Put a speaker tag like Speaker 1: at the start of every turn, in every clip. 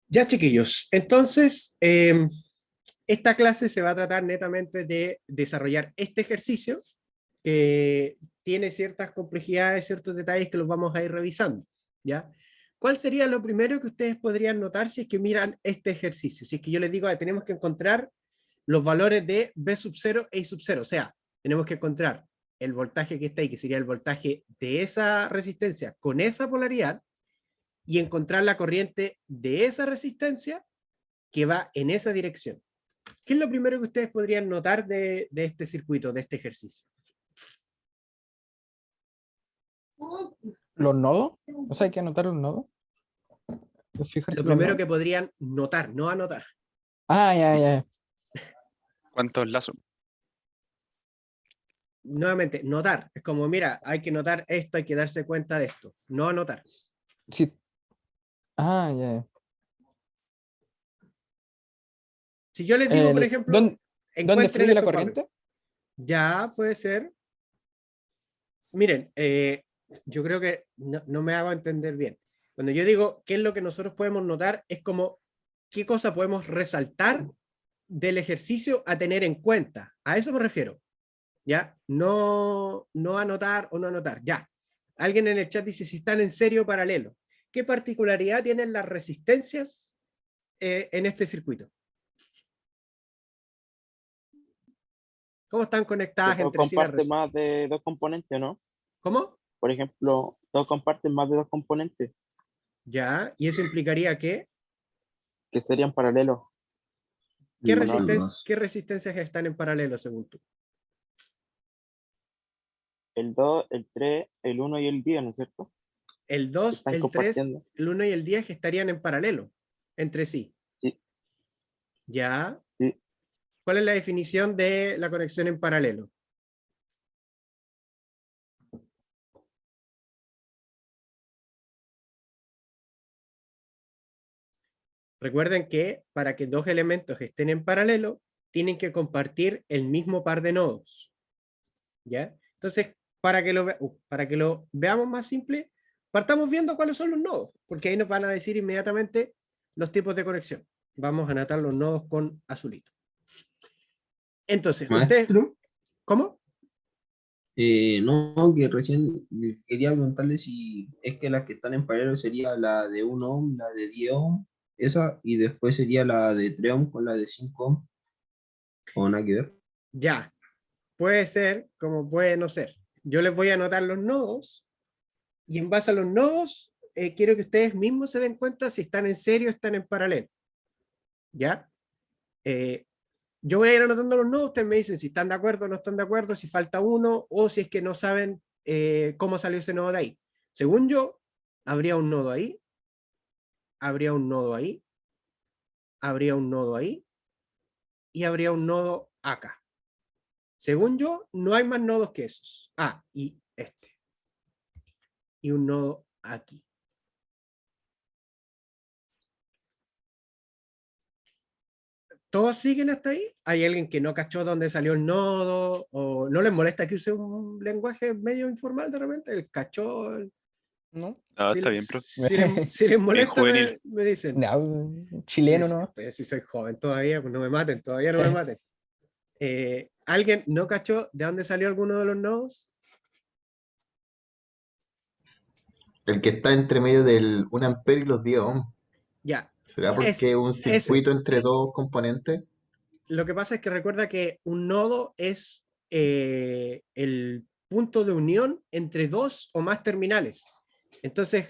Speaker 1: Ya, chiquillos, entonces esta clase se va a tratar netamente de desarrollar este ejercicio que tiene ciertas complejidades, ciertos detalles que los vamos a ir revisando, ¿ya? ¿Cuál sería lo primero que ustedes podrían notar si es que miran este ejercicio? Si es que yo les digo, tenemos que encontrar los valores de B sub 0 e I sub 0, o sea, tenemos que encontrar el voltaje que está ahí, que sería el voltaje de esa resistencia con esa polaridad, y encontrar la corriente de esa resistencia que va en esa dirección. ¿Qué es lo primero que ustedes podrían notar de este circuito, de este ejercicio?
Speaker 2: ¿Los nodos? O sea, hay que anotar los nodos.
Speaker 1: Lo
Speaker 2: Fijarse los
Speaker 1: primero
Speaker 2: nodos.
Speaker 1: que podrían notar, no anotar.
Speaker 2: Ah, ya, ya.
Speaker 3: ¿Cuántos lazos?
Speaker 1: Nuevamente, notar. Es como, mira, hay que notar esto, hay que darse cuenta de esto. No anotar.
Speaker 2: Sí. Ah, ya.
Speaker 1: Si yo les digo, por ejemplo,
Speaker 2: ¿Dónde
Speaker 1: encuentren
Speaker 2: fluye la
Speaker 1: esos valores.
Speaker 2: corriente?
Speaker 1: Ya puede ser. Miren, yo creo que no me hago entender bien. Cuando yo digo qué es lo que nosotros podemos notar, es como qué cosa podemos resaltar del ejercicio a tener en cuenta. A eso me refiero. ¿Ya? No anotar o no anotar. Ya. Alguien en el chat dice si están en serio paralelo. ¿Qué particularidad tienen las resistencias en este circuito? ¿Cómo están
Speaker 4: Que
Speaker 1: conectadas
Speaker 4: todo
Speaker 1: entre sí las
Speaker 4: comparte
Speaker 1: resistencias?
Speaker 4: más de dos componentes, ¿no?
Speaker 1: ¿Cómo?
Speaker 4: Por ejemplo, todos comparten más de dos componentes
Speaker 1: Ya. ¿Y eso implicaría que
Speaker 4: que serían paralelos. ¿O no?
Speaker 1: qué resistencias están en paralelo según tú?
Speaker 4: El 2, el 3, el 1 y el 10, ¿no es cierto?
Speaker 1: El 2,
Speaker 4: Están
Speaker 1: el 3,
Speaker 4: compartiendo.
Speaker 1: el 1 y el 10 estarían en paralelo entre sí.
Speaker 4: Sí,
Speaker 1: ¿Ya?
Speaker 4: sí.
Speaker 1: ¿Cuál es la definición de la conexión en paralelo? Recuerden que para que dos elementos estén en paralelo, tienen que compartir el mismo par de nodos. ¿Ya? Entonces, para que lo veamos más simple, partamos viendo cuáles son los nodos, porque ahí nos van a decir inmediatamente los tipos de conexión. Vamos a anotar los nodos con azulito. Entonces, ustedes,
Speaker 5: Maestro,
Speaker 1: ¿cómo?
Speaker 5: no, que recién quería preguntarle si es que las que están en paralelo sería la de 1 ohm, la de 10 ohm, esa, y después sería la de 3 ohm con la de 5 ohm, o nada que ver.
Speaker 1: Ya, puede ser como puede no ser. Yo les voy a anotar los nodos y en base a los nodos, quiero que ustedes mismos se den cuenta si están en serio o están en paralelo. ¿Ya? Eh, yo voy a ir anotando los nodos, ustedes me dicen si están de acuerdo o no están de acuerdo, si falta uno o si es que no saben cómo salió ese nodo de ahí. Según yo, habría un nodo ahí, habría un nodo ahí, habría un nodo ahí y habría un nodo acá. Según yo, no hay más nodos que esos. Ah, y este. Y un nodo aquí. ¿Todos siguen hasta ahí? ¿Hay alguien que no cachó dónde salió el nodo? ¿O no les molesta que use un lenguaje medio informal de repente? El cachó.
Speaker 2: ¿No?
Speaker 3: No, está bien, profe.
Speaker 1: Si les
Speaker 3: Bien
Speaker 1: molesta,
Speaker 3: juvenil.
Speaker 1: me dicen.
Speaker 2: No, chileno, ¿no?
Speaker 1: Si soy joven todavía, pues no me maten, todavía no me maten. ¿Alguien no cachó de dónde salió alguno de los nodos?
Speaker 5: El que está entre medio del 1 ampere y los 10 ohm.
Speaker 1: Ya,
Speaker 5: ¿Será porque es un
Speaker 1: ese.
Speaker 5: circuito entre dos componentes?
Speaker 1: Lo que pasa es que recuerda que un nodo es el punto de unión entre dos o más terminales. Entonces,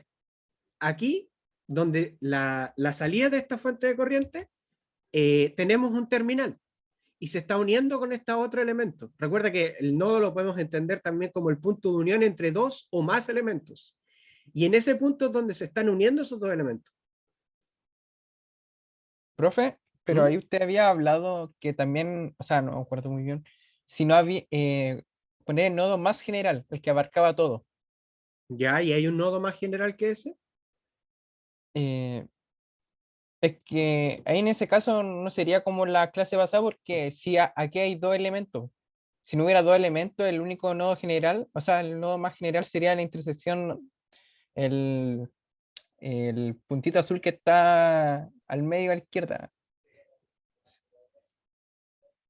Speaker 1: aquí, donde la salida de esta fuente de corriente, tenemos un terminal y se está uniendo con este otro elemento. Recuerda que el nodo lo podemos entender también como el punto de unión entre dos o más elementos. Y en ese punto es donde se están uniendo esos dos elementos.
Speaker 2: Profe, pero
Speaker 1: ¿Mm?
Speaker 2: ahí usted había hablado que también, o sea, no me acuerdo muy bien, si no había, poner el nodo más general, el que abarcaba todo.
Speaker 1: Ya, y hay un nodo más general que ese.
Speaker 2: Eh, es que ahí en ese caso no sería como la clase basada porque si aquí hay dos elementos. Si no hubiera dos elementos, el único nodo general, o sea, el nodo más general sería la intersección, el, el puntito azul que está al medio a la izquierda.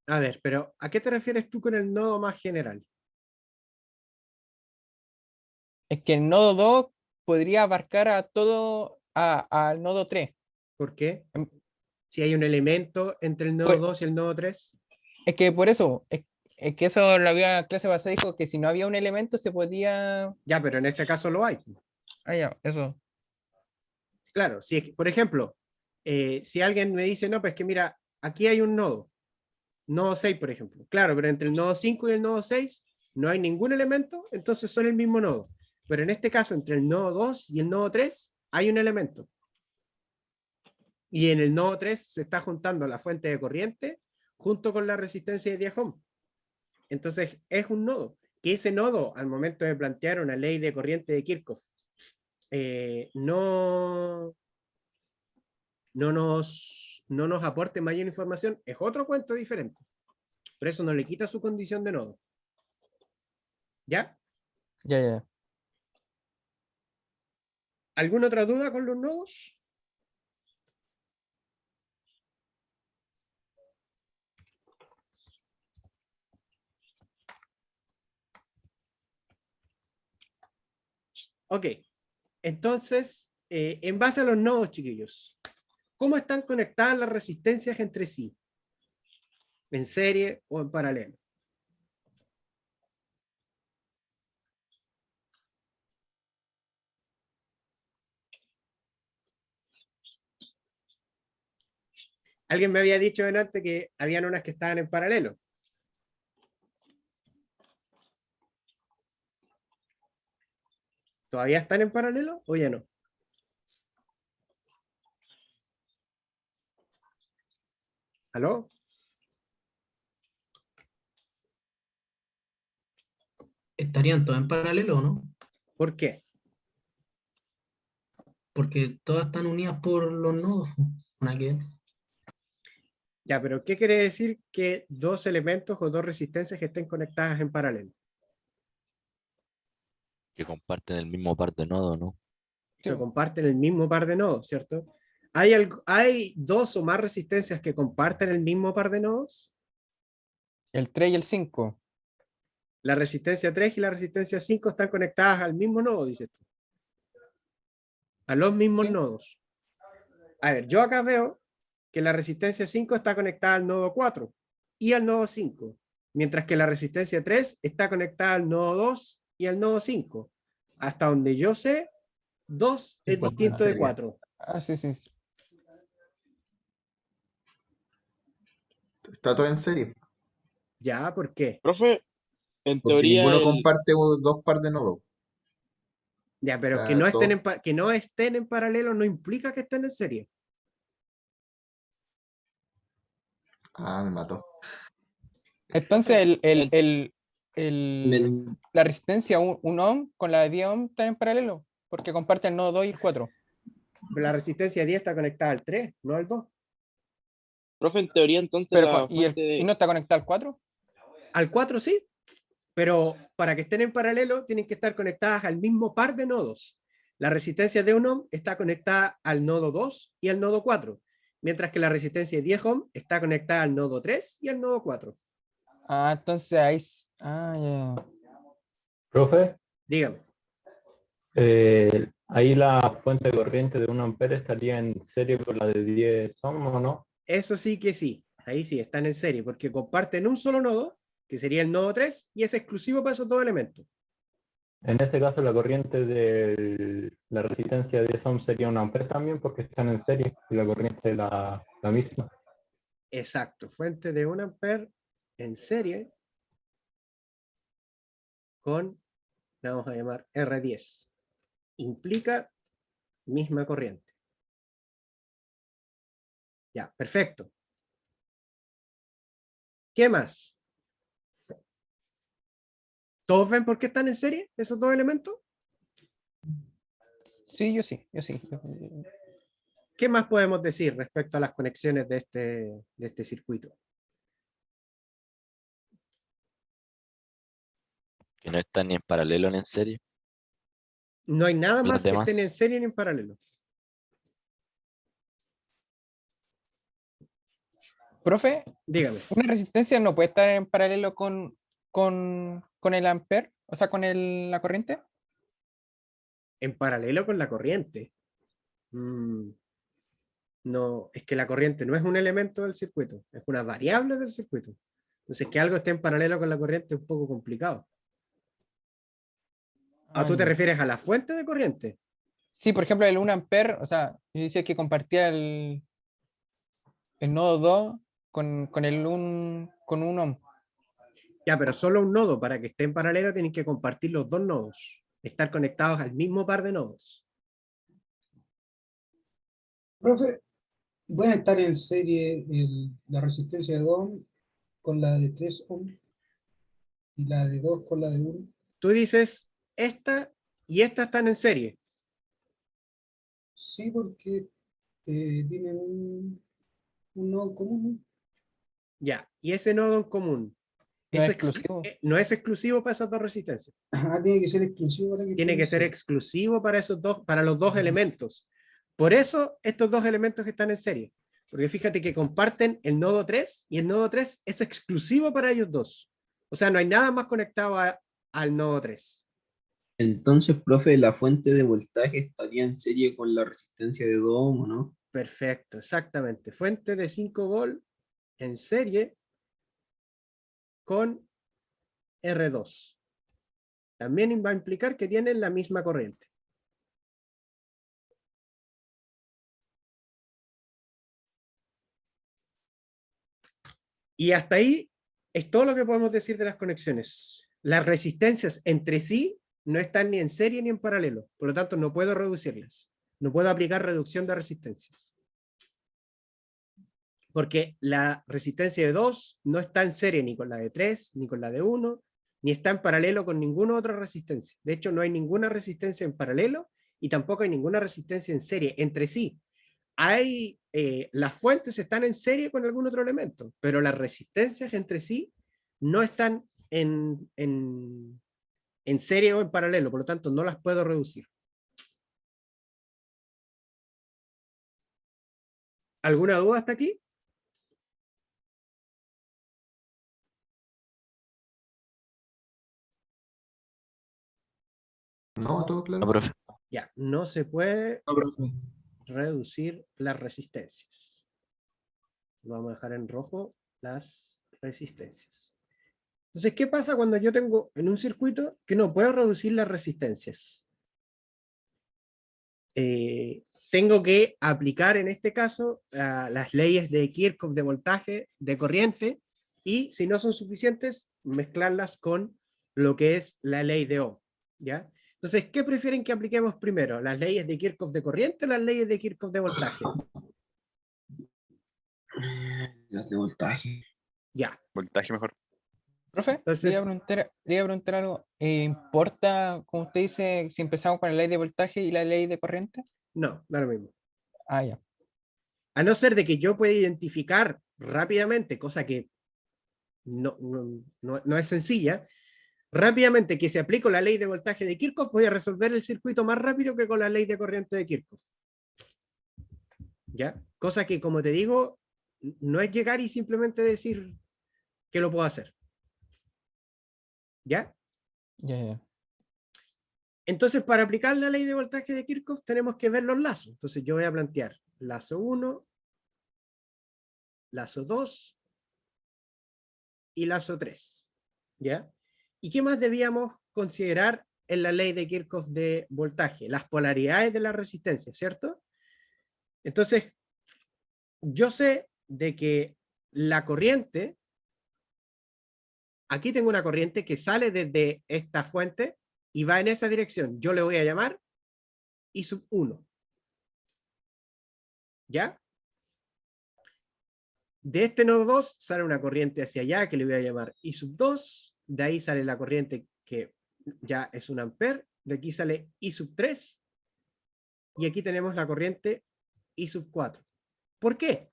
Speaker 1: A ver, pero ¿a qué te refieres tú con el nodo más general?
Speaker 2: Es que el nodo 2 podría abarcar a todo, al nodo 3.
Speaker 1: ¿Por qué?
Speaker 2: Em,
Speaker 1: Si hay un elemento entre el nodo
Speaker 2: Pues,
Speaker 1: 2 y el nodo 3.
Speaker 2: Es que por eso, es que eso la había clase pasada dijo que si no había un elemento se podía.
Speaker 1: Ya, pero en este caso lo hay.
Speaker 2: Ah, ya, eso.
Speaker 1: Claro, si, por ejemplo, si alguien me dice, no, pues que mira, aquí hay un nodo 6, por ejemplo. Claro, pero entre el nodo 5 y el nodo 6 no hay ningún elemento, entonces son el mismo nodo. Pero en este caso, entre el nodo 2 y el nodo 3 hay un elemento. Y en el nodo 3 se está juntando la fuente de corriente junto con la resistencia de 10 ohm. Entonces es un nodo. Que ese nodo, al momento de plantear una ley de corriente de Kirchhoff, no nos aporte mayor información, es otro cuento diferente. Pero eso no le quita su condición de nodo. ¿Ya?
Speaker 2: Ya, ya.
Speaker 1: ¿Alguna otra duda con los nodos? Ok, entonces, en base a los nodos, chiquillos, ¿cómo están conectadas las resistencias entre sí? ¿En serie o en paralelo? Alguien me había dicho antes que habían unas que estaban en paralelo. ¿Todavía están en paralelo o ya no? ¿Aló?
Speaker 6: Estarían todas en paralelo, ¿no?
Speaker 1: ¿Por qué?
Speaker 6: Porque todas están unidas por los nodos. Una que
Speaker 1: Ya, pero ¿qué quiere decir que dos elementos o dos resistencias que estén conectadas en paralelo?
Speaker 7: Que comparten el mismo par de nodos, ¿no?
Speaker 2: Sí,
Speaker 1: Que comparten el mismo par de nodos, ¿cierto? ¿Hay dos o más resistencias que comparten el mismo par de nodos?
Speaker 2: el 3 y el 5.
Speaker 1: La resistencia 3 y la resistencia 5 están conectadas al mismo nodo, dices tú. A los mismos
Speaker 2: Sí.
Speaker 1: nodos. A ver, yo acá veo que la resistencia 5 está conectada al nodo 4 y al nodo 5, mientras que la resistencia 3 está conectada al nodo 2 y al nodo 5. Hasta donde yo sé, 2 es
Speaker 5: Igual
Speaker 1: distinto de
Speaker 5: sería.
Speaker 1: 4.
Speaker 2: Ah, sí, sí. Sí.
Speaker 5: Está todo en serie.
Speaker 1: ¿Ya? ¿Por qué?
Speaker 4: Profe, en
Speaker 5: Porque
Speaker 4: teoría
Speaker 5: ninguno
Speaker 4: el...
Speaker 5: comparte dos par de nodos.
Speaker 1: Ya,
Speaker 5: O
Speaker 1: pero
Speaker 5: sea,
Speaker 1: que no
Speaker 5: todo.
Speaker 1: que no estén en paralelo no implica que estén en serie.
Speaker 5: Ah, me mató.
Speaker 2: Entonces,
Speaker 4: en-
Speaker 2: la resistencia 1 ohm con la de 10 ohm están en paralelo, porque comparten el nodo 2 y el 4.
Speaker 1: La resistencia 10 está conectada al 3, no al 2.
Speaker 4: profe, en teoría entonces
Speaker 2: Pero,
Speaker 4: la
Speaker 2: ¿y,
Speaker 4: fuente
Speaker 2: y
Speaker 4: de...
Speaker 2: no está conectado al 4?
Speaker 1: Al 4 sí, pero para que estén en paralelo tienen que estar conectadas al mismo par de nodos. La resistencia de 1 ohm está conectada al nodo 2 y al nodo 4, mientras que la resistencia de 10 ohm está conectada al nodo 3 y al nodo 4.
Speaker 2: Ah, entonces ahí. Ah, ya.
Speaker 8: Profe,
Speaker 1: Dígame.
Speaker 8: ahí la fuente de corriente de 1 ampere estaría en serie con la de 10 ohm, ¿o no?
Speaker 1: Eso sí que sí, ahí sí, están en serie, porque comparten un solo nodo, que sería el nodo 3, y es exclusivo para esos dos elementos.
Speaker 8: En ese caso, la corriente de la resistencia de 10 ohm sería 1 ampere también, porque están en serie y la corriente es la misma.
Speaker 1: Exacto, fuente de 1 ampere en serie con, la vamos a llamar R10. Implica misma corriente. Ya, perfecto. ¿Qué más? ¿Todos ven por qué están en serie esos dos elementos?
Speaker 2: Sí, yo sí, yo sí.
Speaker 1: ¿Qué más podemos decir respecto a las conexiones de este circuito?
Speaker 7: Que no están ni en paralelo ni en serie.
Speaker 1: No hay nada
Speaker 7: Los
Speaker 1: más que estén en
Speaker 7: demás,
Speaker 1: serie ni en paralelo.
Speaker 2: Profe,
Speaker 1: Dígame.
Speaker 2: una resistencia no puede estar en paralelo con el amper, o sea, con la corriente.
Speaker 1: En paralelo con la corriente. No, es que la corriente no es un elemento del circuito, es una variable del circuito. Entonces, que algo esté en paralelo con la corriente es un poco complicado. ¿A tú te
Speaker 2: ya.
Speaker 1: refieres a la fuente de corriente?
Speaker 2: Sí, por ejemplo, el 1 amper, o sea, yo decía que compartía el nodo 2 con un ohm.
Speaker 1: Ya, pero solo un nodo, para que esté en paralelo, tienen que compartir los dos nodos, estar conectados al mismo par de nodos.
Speaker 9: Profe, ¿puede estar en serie la resistencia de 2 ohm con la de 3 ohm y la de 2 con la de 1?
Speaker 1: Tú dices, esta y esta están en serie.
Speaker 9: Sí, porque tienen un nodo común.
Speaker 1: Ya, y ese nodo en común
Speaker 2: No es exclusivo.
Speaker 1: no es exclusivo para esas dos resistencias.
Speaker 9: Ah, tiene que ser exclusivo para que
Speaker 1: Tiene
Speaker 9: esté
Speaker 1: que
Speaker 9: en
Speaker 1: ser
Speaker 9: serie.
Speaker 1: exclusivo para esos dos, para los dos elementos. Por eso estos dos elementos que están en serie. Porque fíjate que comparten el nodo 3 y el nodo 3 es exclusivo para ellos dos. O sea, no hay nada más conectado al nodo 3.
Speaker 5: Entonces, profe, la fuente de voltaje estaría en serie con la resistencia de 2 ohm, ¿o no?
Speaker 1: Perfecto, exactamente. Fuente de 5 volt en serie con R2. También va a implicar que tienen la misma corriente. Y hasta ahí es todo lo que podemos decir de las conexiones. Las resistencias entre sí no están ni en serie ni en paralelo. Por lo tanto, no puedo reducirlas. No puedo aplicar reducción de resistencias. Porque la resistencia de 2 no está en serie ni con la de 3, ni con la de 1, ni está en paralelo con ninguna otra resistencia. De hecho, no hay ninguna resistencia en paralelo y tampoco hay ninguna resistencia en serie entre sí. Las fuentes están en serie con algún otro elemento, pero las resistencias entre sí no están en serie o en paralelo, por lo tanto no las puedo reducir. ¿Alguna duda hasta aquí?
Speaker 5: No, todo
Speaker 7: No,
Speaker 5: claro.
Speaker 7: profe.
Speaker 1: Ya, no se puede
Speaker 6: No, profe.
Speaker 1: reducir las resistencias. Vamos a dejar en rojo las resistencias. Entonces, ¿qué pasa cuando yo tengo en un circuito que no puedo reducir las resistencias? Tengo que aplicar en este caso las leyes de Kirchhoff de voltaje, de corriente, y si no son suficientes, mezclarlas con lo que es la ley de Ohm, ¿ya? Entonces, ¿qué prefieren que apliquemos primero? ¿Las leyes de Kirchhoff de corriente o las leyes de Kirchhoff de voltaje?
Speaker 5: Las de voltaje.
Speaker 1: Ya,
Speaker 3: Voltaje mejor.
Speaker 2: Profe,
Speaker 1: entonces,
Speaker 2: le iba a preguntar algo. ¿Importa, como usted dice, si empezamos con la ley de voltaje y la ley de corriente?
Speaker 1: no, da lo mismo.
Speaker 2: Ah, ya.
Speaker 1: A no ser de que yo pueda identificar rápidamente, cosa que no es sencilla, rápidamente que si aplico la ley de voltaje de Kirchhoff, voy a resolver el circuito más rápido que con la ley de corriente de Kirchhoff. ¿Ya? Cosa que, como te digo, no es llegar y simplemente decir que lo puedo hacer. ¿Ya?
Speaker 2: Ya.
Speaker 1: Entonces, para aplicar la ley de voltaje de Kirchhoff, tenemos que ver los lazos. Entonces, yo voy a plantear lazo 1, lazo 2 y lazo 3. ¿Ya? ¿Y qué más debíamos considerar en la ley de Kirchhoff de voltaje? Las polaridades de la resistencia, ¿cierto? Entonces, yo sé de que la corriente, aquí tengo una corriente que sale desde esta fuente y va en esa dirección. Yo le voy a llamar I sub 1. ¿Ya? De este nodo 2 sale una corriente hacia allá que le voy a llamar I sub 2. De ahí sale la corriente que ya es un amper. De aquí sale I sub 3. Y aquí tenemos la corriente I sub 4. ¿Por qué?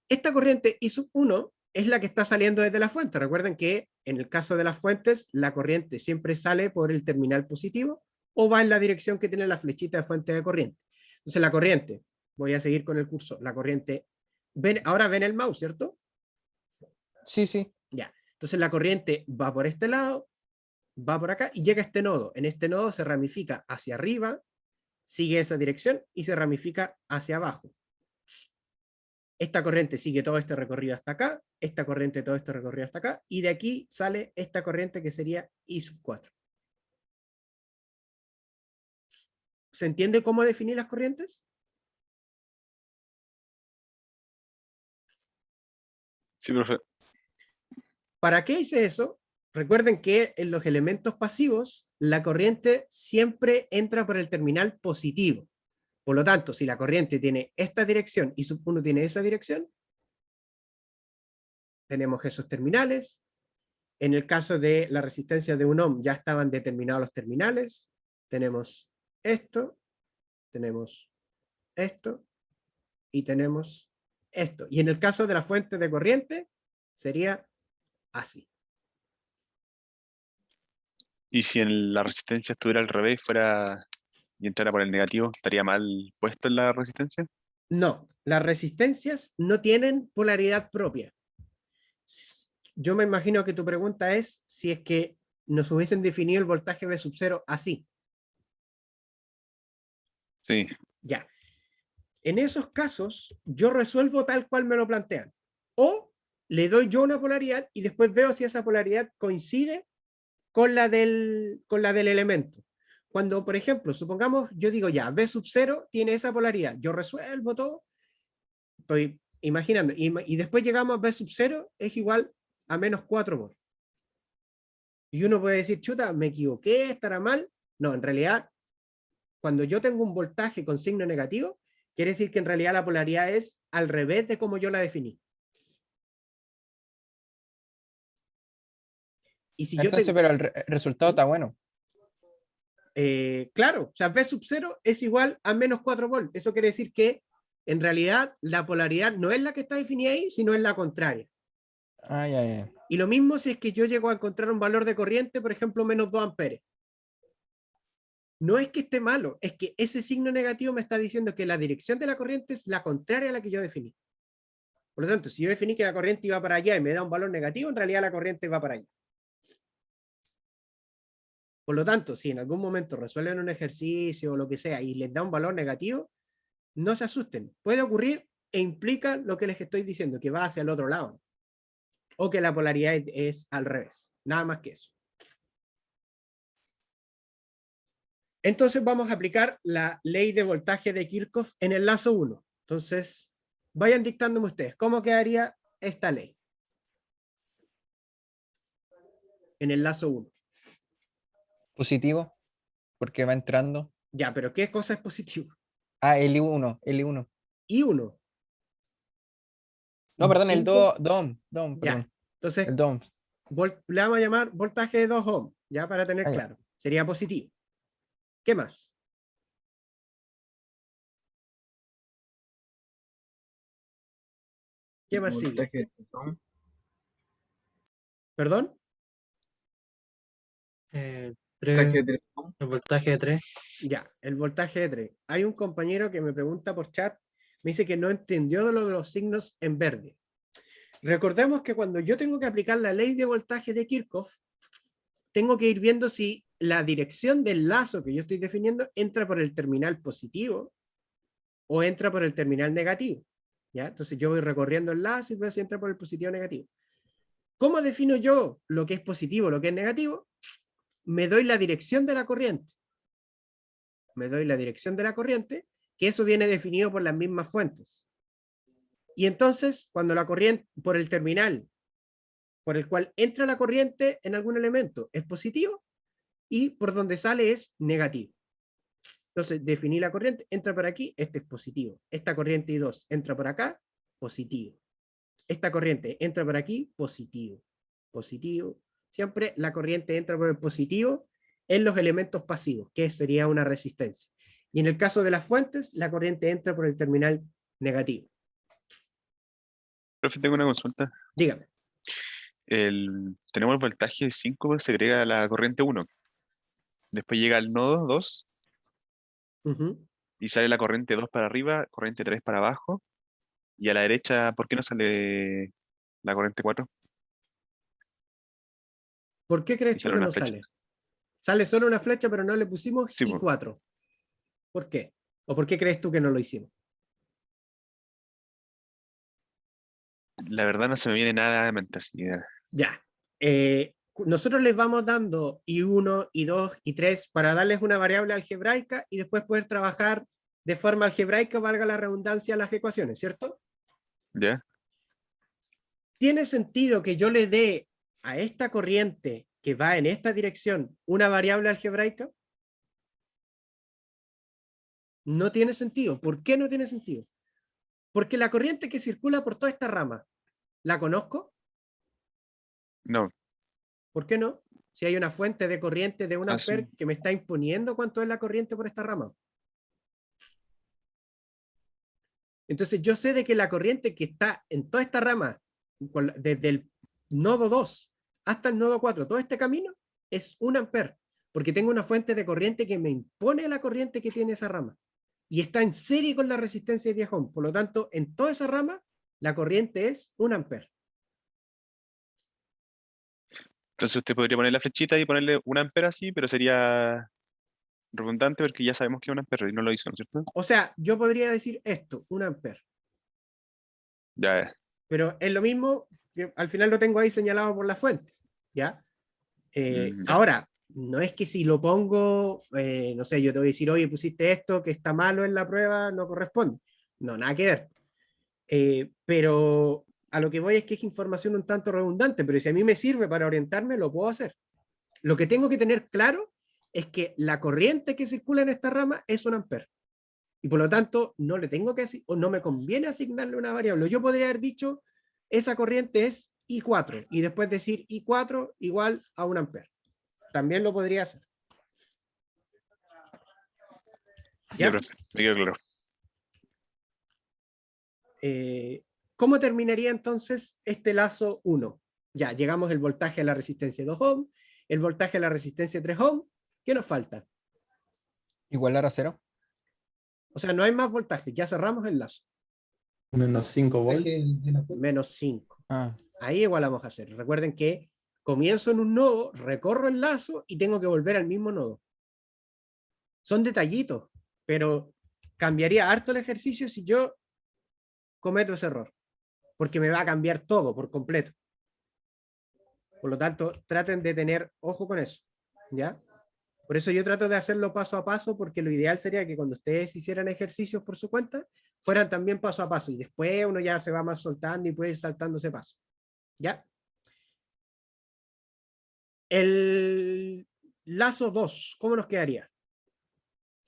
Speaker 1: Esta corriente I sub 1 es la que está saliendo desde la fuente. Recuerden que en el caso de las fuentes, la corriente siempre sale por el terminal positivo o va en la dirección que tiene la flechita de fuente de corriente. Entonces la corriente, voy a seguir con el curso, la corriente Ahora ven el mouse, ¿cierto?
Speaker 2: Sí, sí.
Speaker 1: Ya. Entonces la corriente va por este lado, va por acá y llega a este nodo. En este nodo se ramifica hacia arriba, sigue esa dirección y se ramifica hacia abajo. Esta corriente sigue todo este recorrido hasta acá, esta corriente todo este recorrido hasta acá, y de aquí sale esta corriente que sería I4. ¿Se entiende cómo definir las corrientes?
Speaker 3: Sí, profe.
Speaker 1: ¿Para qué hice eso? Recuerden que en los elementos pasivos, la corriente siempre entra por el terminal positivo. Por lo tanto, si la corriente tiene esta dirección y sub 1 tiene esa dirección, tenemos esos terminales. En el caso de la resistencia de 1 ohm, ya estaban determinados los terminales. Tenemos esto y tenemos esto. Y en el caso de la fuente de corriente, sería así.
Speaker 3: Y si en la resistencia estuviera al revés y entrara por el negativo, ¿estaría mal puesto en la resistencia?
Speaker 1: No, las resistencias no tienen polaridad propia. Yo me imagino que tu pregunta es si es que nos hubiesen definido el voltaje V sub 0 así.
Speaker 3: Sí.
Speaker 1: Ya. En esos casos, yo resuelvo tal cual me lo plantean. O le doy yo una polaridad y después veo si esa polaridad coincide con la del elemento. Cuando, por ejemplo, supongamos, yo digo ya, V sub 0 tiene esa polaridad. Yo resuelvo todo. Estoy imaginando. Y después llegamos a V sub 0 es igual a menos 4 volts. Y uno puede decir, chuta, me equivoqué, estará mal. No, en realidad, cuando yo tengo un voltaje con signo negativo, quiere decir que en realidad la polaridad es al revés de como yo la definí. Y si
Speaker 2: Entonces, pero el resultado está bueno.
Speaker 1: claro, o sea, V sub 0 es igual a menos 4 volts. Eso quiere decir que en realidad la polaridad no es la que está definida ahí, sino es la contraria.
Speaker 2: Ah, ya.
Speaker 1: Y lo mismo si es que yo llego a encontrar un valor de corriente, por ejemplo, menos 2 amperes. No es que esté malo, es que ese signo negativo me está diciendo que la dirección de la corriente es la contraria a la que yo definí. Por lo tanto, si yo definí que la corriente iba para allá y me da un valor negativo, en realidad la corriente va para allá. Por lo tanto, si en algún momento resuelven un ejercicio o lo que sea y les da un valor negativo, no se asusten. Puede ocurrir e implica lo que les estoy diciendo, que va hacia el otro lado. O que la polaridad es al revés. Nada más que eso. Entonces vamos a aplicar la ley de voltaje de Kirchhoff en el lazo 1. Entonces, vayan dictándome ustedes, ¿cómo quedaría esta ley? En el lazo 1.
Speaker 2: Positivo, porque va entrando.
Speaker 1: Ya, pero ¿qué cosa es positivo?
Speaker 2: Ah, el I1.
Speaker 1: I1.
Speaker 2: No, perdón, el
Speaker 1: Cinco.
Speaker 2: DOM,
Speaker 1: Ya,
Speaker 2: perdón.
Speaker 1: entonces
Speaker 2: El DOM.
Speaker 1: le vamos a llamar voltaje de 2 ohm, ya para tener
Speaker 2: Ah, ya.
Speaker 1: claro. Sería positivo. ¿Qué más? ¿Qué más sigue?
Speaker 5: Voltaje de 3 ohm.
Speaker 1: ¿Perdón?
Speaker 5: Voltaje de 3 ohm.
Speaker 6: El voltaje de 3.
Speaker 1: Ya, el voltaje de 3. Hay un compañero que me pregunta por chat, me dice que no entendió de lo de los signos en verde. Recordemos que cuando yo tengo que aplicar la ley de voltaje de Kirchhoff, tengo que ir viendo si la dirección del lazo que yo estoy definiendo entra por el terminal positivo o entra por el terminal negativo. ¿Ya? Entonces yo voy recorriendo el lazo y veo si entra por el positivo o negativo. ¿Cómo defino yo lo que es positivo, lo que es negativo? Me doy la dirección de la corriente. Que eso viene definido por las mismas fuentes. Y entonces, cuando la corriente, por el terminal por el cual entra la corriente en algún elemento es positivo y por donde sale es negativo. Entonces, definí la corriente, entra por aquí, este es positivo. Esta corriente I2 entra por acá, positivo. Esta corriente entra por aquí, positivo. Positivo. Siempre la corriente entra por el positivo en los elementos pasivos, que sería una resistencia. Y en el caso de las fuentes, la corriente entra por el terminal negativo.
Speaker 3: Profe, tengo una consulta.
Speaker 1: Dígame.
Speaker 3: Tenemos el voltaje 5, pues se agrega la corriente 1. Después llega el nodo 2
Speaker 1: Uh-huh.
Speaker 3: y sale la corriente 2 para arriba, corriente 3 para abajo. Y a la derecha, ¿por qué no sale la corriente 4?
Speaker 1: ¿Por qué crees
Speaker 3: Y
Speaker 1: tú
Speaker 3: sale
Speaker 1: que
Speaker 3: una
Speaker 1: no
Speaker 3: flecha.
Speaker 1: sale? Sale solo una flecha, pero no le pusimos
Speaker 3: Sí, po.
Speaker 1: I4. ¿Por qué? ¿O por qué crees tú que no lo hicimos?
Speaker 3: La verdad no se me viene nada a la mente, así que
Speaker 1: Ya. Nosotros les vamos dando I1, I2, I3 para darles una variable algebraica y después poder trabajar de forma algebraica, valga la redundancia, las ecuaciones, ¿cierto?
Speaker 3: ¿ya?
Speaker 1: ¿Tiene sentido que yo le dé a esta corriente que va en esta dirección una variable algebraica? No tiene sentido. ¿Por qué no tiene sentido? Porque la corriente que circula por toda esta rama, ¿la conozco?
Speaker 3: No,
Speaker 1: ¿Por qué no? Si hay una fuente de corriente de 1
Speaker 3: Ah, sí.
Speaker 1: amper que me está imponiendo cuánto es la corriente por esta rama. Entonces yo sé de que la corriente que está en toda esta rama, desde el nodo 2 hasta el nodo 4, todo este camino es 1 amper, porque tengo una fuente de corriente que me impone la corriente que tiene esa rama. Y está en serie con la resistencia de 10 ohms. Por lo tanto, en toda esa rama, la corriente es 1 amper.
Speaker 3: entonces usted podría poner la flechita y ponerle un ampere así, pero sería redundante porque ya sabemos que es un ampere y no lo hizo, ¿no es cierto?
Speaker 1: O sea, yo podría decir esto, 1 amper.
Speaker 3: Ya, ya.
Speaker 1: Pero es lo mismo, que al final lo tengo ahí señalado por la fuente. ¿Ya?
Speaker 3: Ya.
Speaker 1: Ahora, no es que si lo pongo, no sé, yo te voy a decir, oye, pusiste esto que está malo en la prueba, no corresponde. No, nada que ver. Pero a lo que voy es que es información un tanto redundante, pero si a mí me sirve para orientarme, lo puedo hacer. Lo que tengo que tener claro es que la corriente que circula en esta rama es 1 amper. Y por lo tanto, no le tengo que o no me conviene asignarle una variable. Yo podría haber dicho, esa corriente es I4, y después decir I4 igual a 1 amper. También lo podría hacer.
Speaker 3: Ya,
Speaker 1: ¿Ya?
Speaker 3: profe, me quedó claro.
Speaker 1: ¿Cómo terminaría entonces este lazo 1? Ya, llegamos el voltaje a la resistencia 2 ohm, el voltaje a la resistencia 3 ohm. ¿Qué nos falta?
Speaker 2: Igualar a 0.
Speaker 1: O sea, no hay más voltaje, ya cerramos el lazo.
Speaker 8: Menos 5 volts.
Speaker 9: De la fuente.
Speaker 1: Menos 5.
Speaker 2: Ah,
Speaker 1: Ahí igualamos a 0. Recuerden que comienzo en un nodo, recorro el lazo y tengo que volver al mismo nodo. Son detallitos, pero cambiaría harto el ejercicio si yo cometo ese error, porque me va a cambiar todo por completo. Por lo tanto, traten de tener ojo con eso, ¿ya? Por eso yo trato de hacerlo paso a paso, porque lo ideal sería que cuando ustedes hicieran ejercicios por su cuenta, fueran también paso a paso, y después uno ya se va más soltando y puede ir saltando ese paso, ¿ya? El lazo 2, ¿cómo nos quedaría?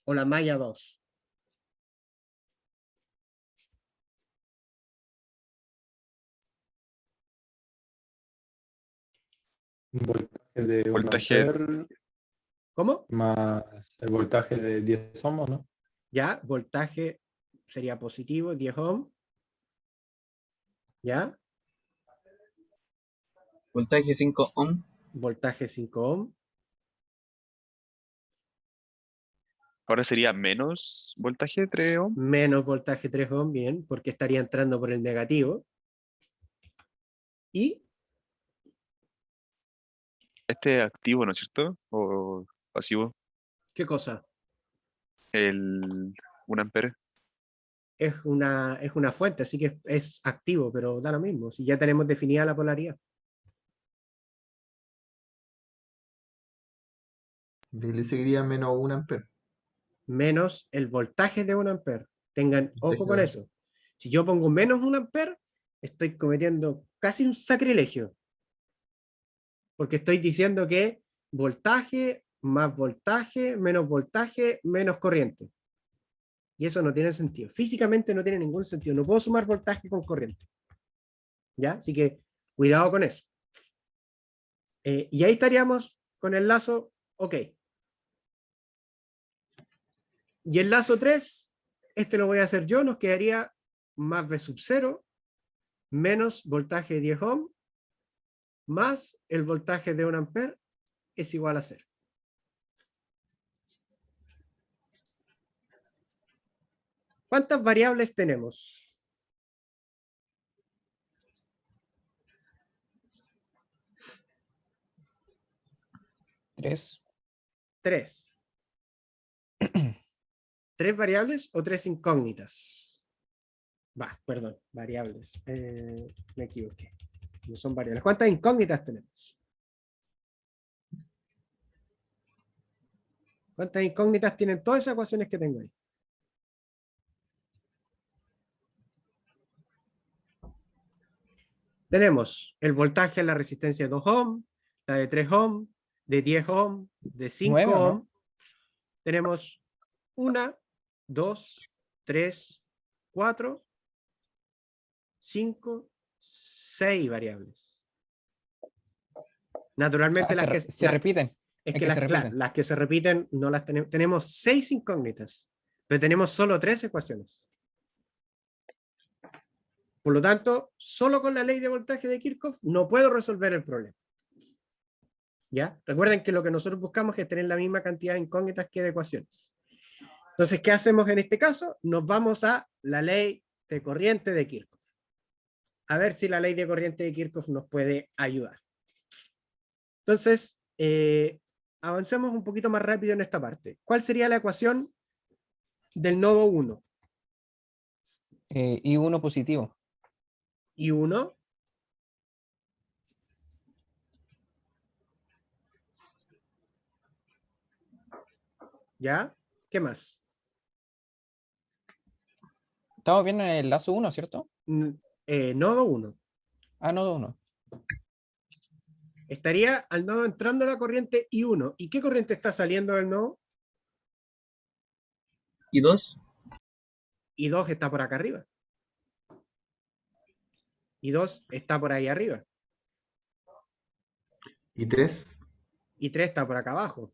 Speaker 1: O la malla 2.
Speaker 8: Un voltaje de 1
Speaker 3: Voltaje.
Speaker 8: amper
Speaker 1: ¿Cómo?
Speaker 8: más el voltaje de 10 ohms, ¿no?
Speaker 1: Ya, voltaje sería positivo, 10 ohm. ¿Ya?
Speaker 10: Voltaje 5 ohm.
Speaker 1: Voltaje 5 ohm.
Speaker 3: Ahora sería menos voltaje 3 ohm.
Speaker 1: Menos voltaje 3 ohm, bien, porque estaría entrando por el negativo. Y
Speaker 3: Este es activo, ¿no es cierto? O pasivo,
Speaker 1: ¿qué cosa?
Speaker 3: el 1 ampere.
Speaker 1: Es una fuente, así que es activo, pero da lo mismo, si ya tenemos definida la polaridad.
Speaker 5: Le seguiría menos 1 amper.
Speaker 1: Menos el voltaje de 1 amper. Tengan ojo con eso. Si yo pongo menos 1 amper, estoy cometiendo casi un sacrilegio. Porque estoy diciendo que voltaje más voltaje, menos corriente. Y eso no tiene sentido. Físicamente no tiene ningún sentido. No puedo sumar voltaje con corriente. ¿Ya? Así que cuidado con eso. Y ahí estaríamos con el lazo, ok. Y el lazo 3, este lo voy a hacer yo, nos quedaría más V sub 0 menos voltaje de 10 ohm más el voltaje de 1 amper es igual a 0. ¿Cuántas variables tenemos?
Speaker 2: 3.
Speaker 1: 3. ¿Tres variables o tres incógnitas? Perdón, variables. Me equivoqué. No son variables. ¿Cuántas incógnitas tenemos? ¿Cuántas incógnitas tienen todas esas ecuaciones que tengo ahí? Tenemos el voltaje en la resistencia de 2 ohm, la de 3 ohm, de 10 ohm, de 5
Speaker 2: 9, ¿o no?
Speaker 1: ohm. Tenemos 1, 2, 3, 4, 5, 6 variables. Naturalmente
Speaker 2: Ah, se repiten.
Speaker 1: es
Speaker 2: Es
Speaker 1: que
Speaker 2: que se
Speaker 1: claro,
Speaker 2: repiten.
Speaker 1: las que se repiten no las tenemos. Tenemos 6 incógnitas, pero tenemos solo 3 ecuaciones. Por lo tanto, solo con la ley de voltaje de Kirchhoff no puedo resolver el problema. ¿Ya? Recuerden que lo que nosotros buscamos es tener la misma cantidad de incógnitas que de ecuaciones. Entonces, ¿qué hacemos en este caso? Nos vamos a la ley de corriente de Kirchhoff. A ver si la ley de corriente de Kirchhoff nos puede ayudar. Entonces, avancemos un poquito más rápido en esta parte. ¿Cuál sería la ecuación del nodo 1?
Speaker 2: Y 1 positivo.
Speaker 1: Y 1. ¿Ya? ¿Qué más?
Speaker 2: Estamos viendo en el lazo 1, ¿cierto?
Speaker 1: Nodo 1.
Speaker 2: Ah, nodo 1.
Speaker 1: Estaría al nodo entrando la corriente I1. ¿Y qué corriente está saliendo del nodo?
Speaker 10: ¿Y 2?
Speaker 1: I2 está por acá arriba. I2 está por ahí arriba.
Speaker 11: ¿Y 3?
Speaker 1: I3 está por acá abajo.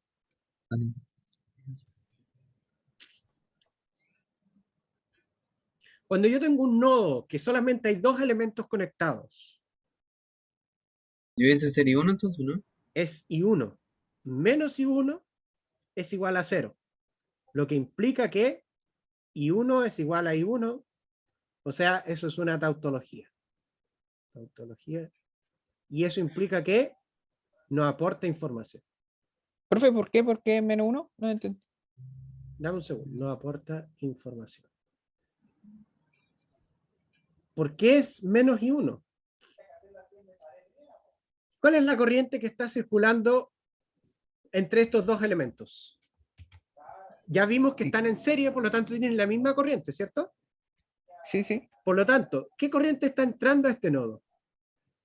Speaker 1: Cuando yo tengo un nodo que solamente hay 2 elementos conectados,
Speaker 10: Debe ser I1 entonces, ¿no?
Speaker 1: es I1 menos I1 es igual a 0. Lo que implica que I1 es igual a I1. O sea, eso es una tautología. Tautología. Y eso implica que no aporta información.
Speaker 2: Profe, ¿por qué? ¿Por qué menos 1? No entendí.
Speaker 1: Dame un segundo. No aporta información. ¿Por qué es menos I1? ¿Cuál es la corriente que está circulando entre estos dos elementos? Ya vimos que están en serie, por lo tanto tienen la misma corriente, ¿cierto?
Speaker 2: Sí, sí.
Speaker 1: Por lo tanto, ¿qué corriente está entrando a este nodo?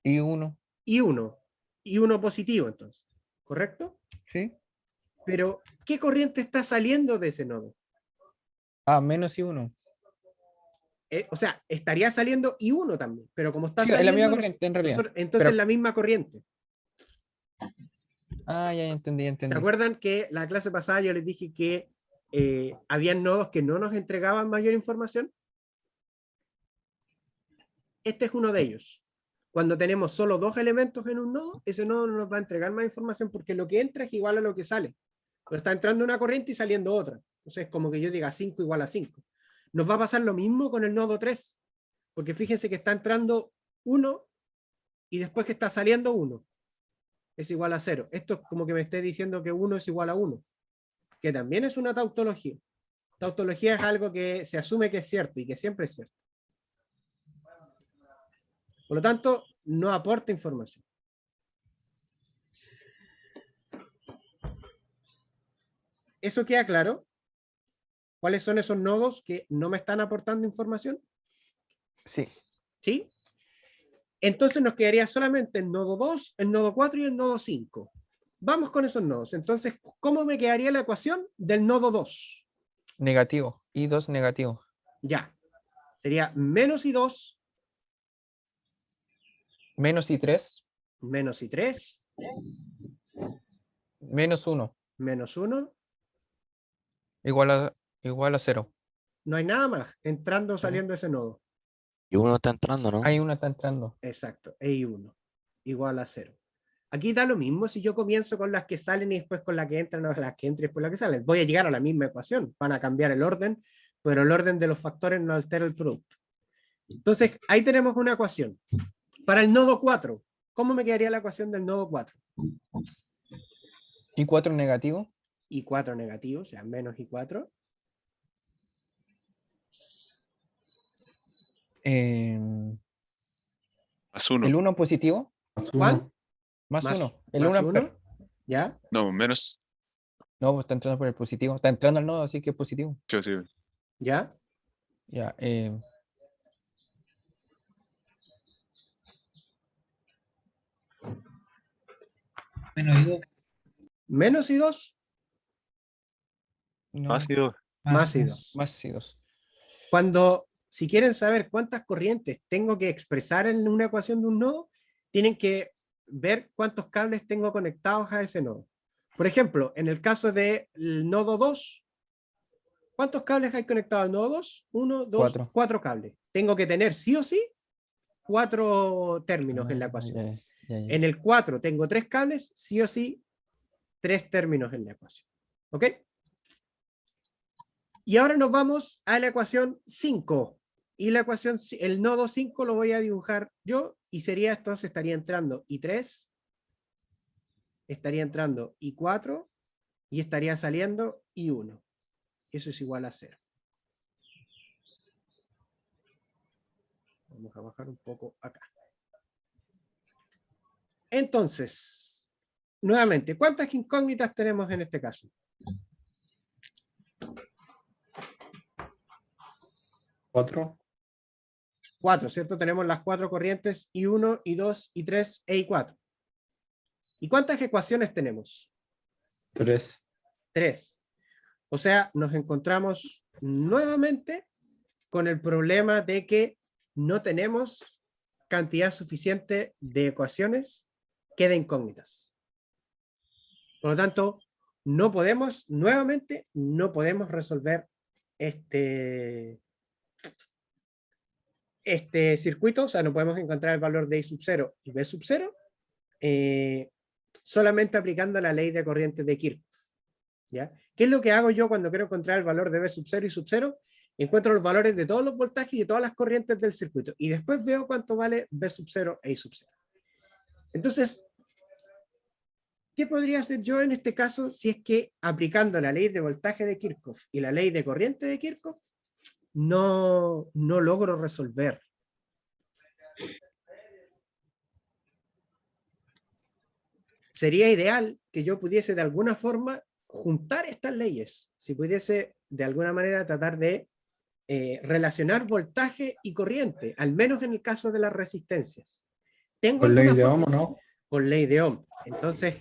Speaker 2: I1.
Speaker 1: I1. I1 positivo, entonces. ¿Correcto?
Speaker 2: Sí.
Speaker 1: Pero, ¿qué corriente está saliendo de ese nodo?
Speaker 2: Ah, menos I1.
Speaker 1: O sea, estaría saliendo I1 también, pero como está
Speaker 2: Sí, es la
Speaker 1: saliendo...
Speaker 2: misma corriente, en realidad.
Speaker 1: Entonces
Speaker 2: Pero-
Speaker 1: la misma corriente.
Speaker 2: Ah, ya entendí, ya
Speaker 1: ¿Se
Speaker 2: entendí.
Speaker 1: acuerdan que la clase pasada yo les dije que habían nodos que no nos entregaban mayor información? Este es uno de ellos. Cuando tenemos solo 2 elementos en un nodo, ese nodo no nos va a entregar más información porque lo que entra es igual a lo que sale. Pero está entrando una corriente y saliendo otra. Entonces es como que yo diga 5 igual a 5. Nos va a pasar lo mismo con el nodo 3. Porque fíjense que está entrando 1 y después que está saliendo 1. Es igual a 0. Esto es como que me esté diciendo que 1 es igual a 1. Que también es una tautología. Tautología es algo que se asume que es cierto y que siempre es cierto. Por lo tanto, no aporta información. ¿Eso queda claro? ¿Cuáles son esos nodos que no me están aportando información?
Speaker 2: Sí.
Speaker 1: ¿Sí? Entonces nos quedaría solamente el nodo 2, el nodo 4 y el nodo 5. Vamos con esos nodos. Entonces, ¿cómo me quedaría la ecuación del nodo 2?
Speaker 2: Negativo. I2 negativo.
Speaker 1: Ya. Sería menos I2
Speaker 2: Menos I3.
Speaker 1: menos I3
Speaker 2: Menos 1.
Speaker 1: menos 1.
Speaker 2: Igual a 0.
Speaker 1: No hay nada más entrando o saliendo de ese nodo.
Speaker 7: Y uno está entrando, ¿no?
Speaker 2: Ahí uno está entrando.
Speaker 1: Exacto. EI1 igual a 0. Aquí da lo mismo si yo comienzo con las que salen y después con las que entran o las que entran y después las que salen. Voy a llegar a la misma ecuación. Van a cambiar el orden, pero el orden de los factores no altera el producto. Entonces, ahí tenemos una ecuación. Para el nodo 4, ¿cómo me quedaría la ecuación del nodo 4?
Speaker 2: ¿Y 4 negativo?
Speaker 1: y 4 negativo, o sea, menos I4.
Speaker 3: Más 1.
Speaker 2: ¿El 1 positivo?
Speaker 8: Más
Speaker 1: ¿Cuál?
Speaker 8: uno.
Speaker 2: Más
Speaker 1: Más-
Speaker 2: 1. El
Speaker 1: más
Speaker 2: 1 amper.
Speaker 1: ¿Ya?
Speaker 3: No, menos.
Speaker 2: No, pues está entrando por el positivo. Está entrando al nodo, así que es positivo.
Speaker 3: Sí, sí.
Speaker 1: ¿Ya?
Speaker 2: Ya.
Speaker 9: Menos I2.
Speaker 1: Menos I2,
Speaker 2: No,
Speaker 3: Más y 2.
Speaker 1: más I2.
Speaker 2: más I2.
Speaker 1: Cuando, si quieren saber cuántas corrientes tengo que expresar en una ecuación de un nodo, tienen que ver cuántos cables tengo conectados a ese nodo. Por ejemplo, en el caso del nodo 2, ¿cuántos cables hay conectados al nodo 2? 1, 2,
Speaker 2: Cuatro.
Speaker 1: 4 cables. Tengo que tener sí o sí 4 términos en la
Speaker 2: Ah,
Speaker 1: ecuación.
Speaker 2: ya.
Speaker 1: En el 4 tengo 3 cables, sí o sí 3 términos en la ecuación. ¿Ok? Y ahora nos vamos a la ecuación 5. Y la ecuación, el nodo 5 lo voy a dibujar yo, y sería entonces, estaría entrando I3, estaría entrando I4, y estaría saliendo I1. Eso es igual a 0. Vamos a bajar un poco acá. Entonces, nuevamente, ¿cuántas incógnitas tenemos en este caso?
Speaker 8: 4.
Speaker 1: 4, ¿cierto? Tenemos las 4 corrientes I1, I2, I3 e I4. ¿Y cuántas ecuaciones tenemos?
Speaker 8: 3.
Speaker 1: 3. O sea, nos encontramos nuevamente con el problema de que no tenemos cantidad suficiente de ecuaciones que de incógnitas. Por lo tanto, no podemos, nuevamente, no podemos resolver este circuito, o sea, no podemos encontrar el valor de I sub 0 y B sub 0 solamente aplicando la ley de corriente de Kirchhoff. ¿Ya? ¿Qué es lo que hago yo cuando quiero encontrar el valor de B sub 0 y sub 0? Encuentro los valores de todos los voltajes y de todas las corrientes del circuito, y después veo cuánto vale B sub 0 e I sub 0. Entonces, ¿qué podría hacer yo en este caso si es que aplicando la ley de voltaje de Kirchhoff y la ley de corriente de Kirchhoff no logro resolver? Sería ideal que yo pudiese de alguna forma juntar estas leyes, si pudiese de alguna manera tratar de relacionar voltaje y corriente, al menos en el caso de las resistencias. ¿Tengo
Speaker 8: ¿Con ley
Speaker 1: alguna
Speaker 8: de
Speaker 1: forma?
Speaker 8: Ohm o no?
Speaker 1: Con ley de Ohm. Entonces,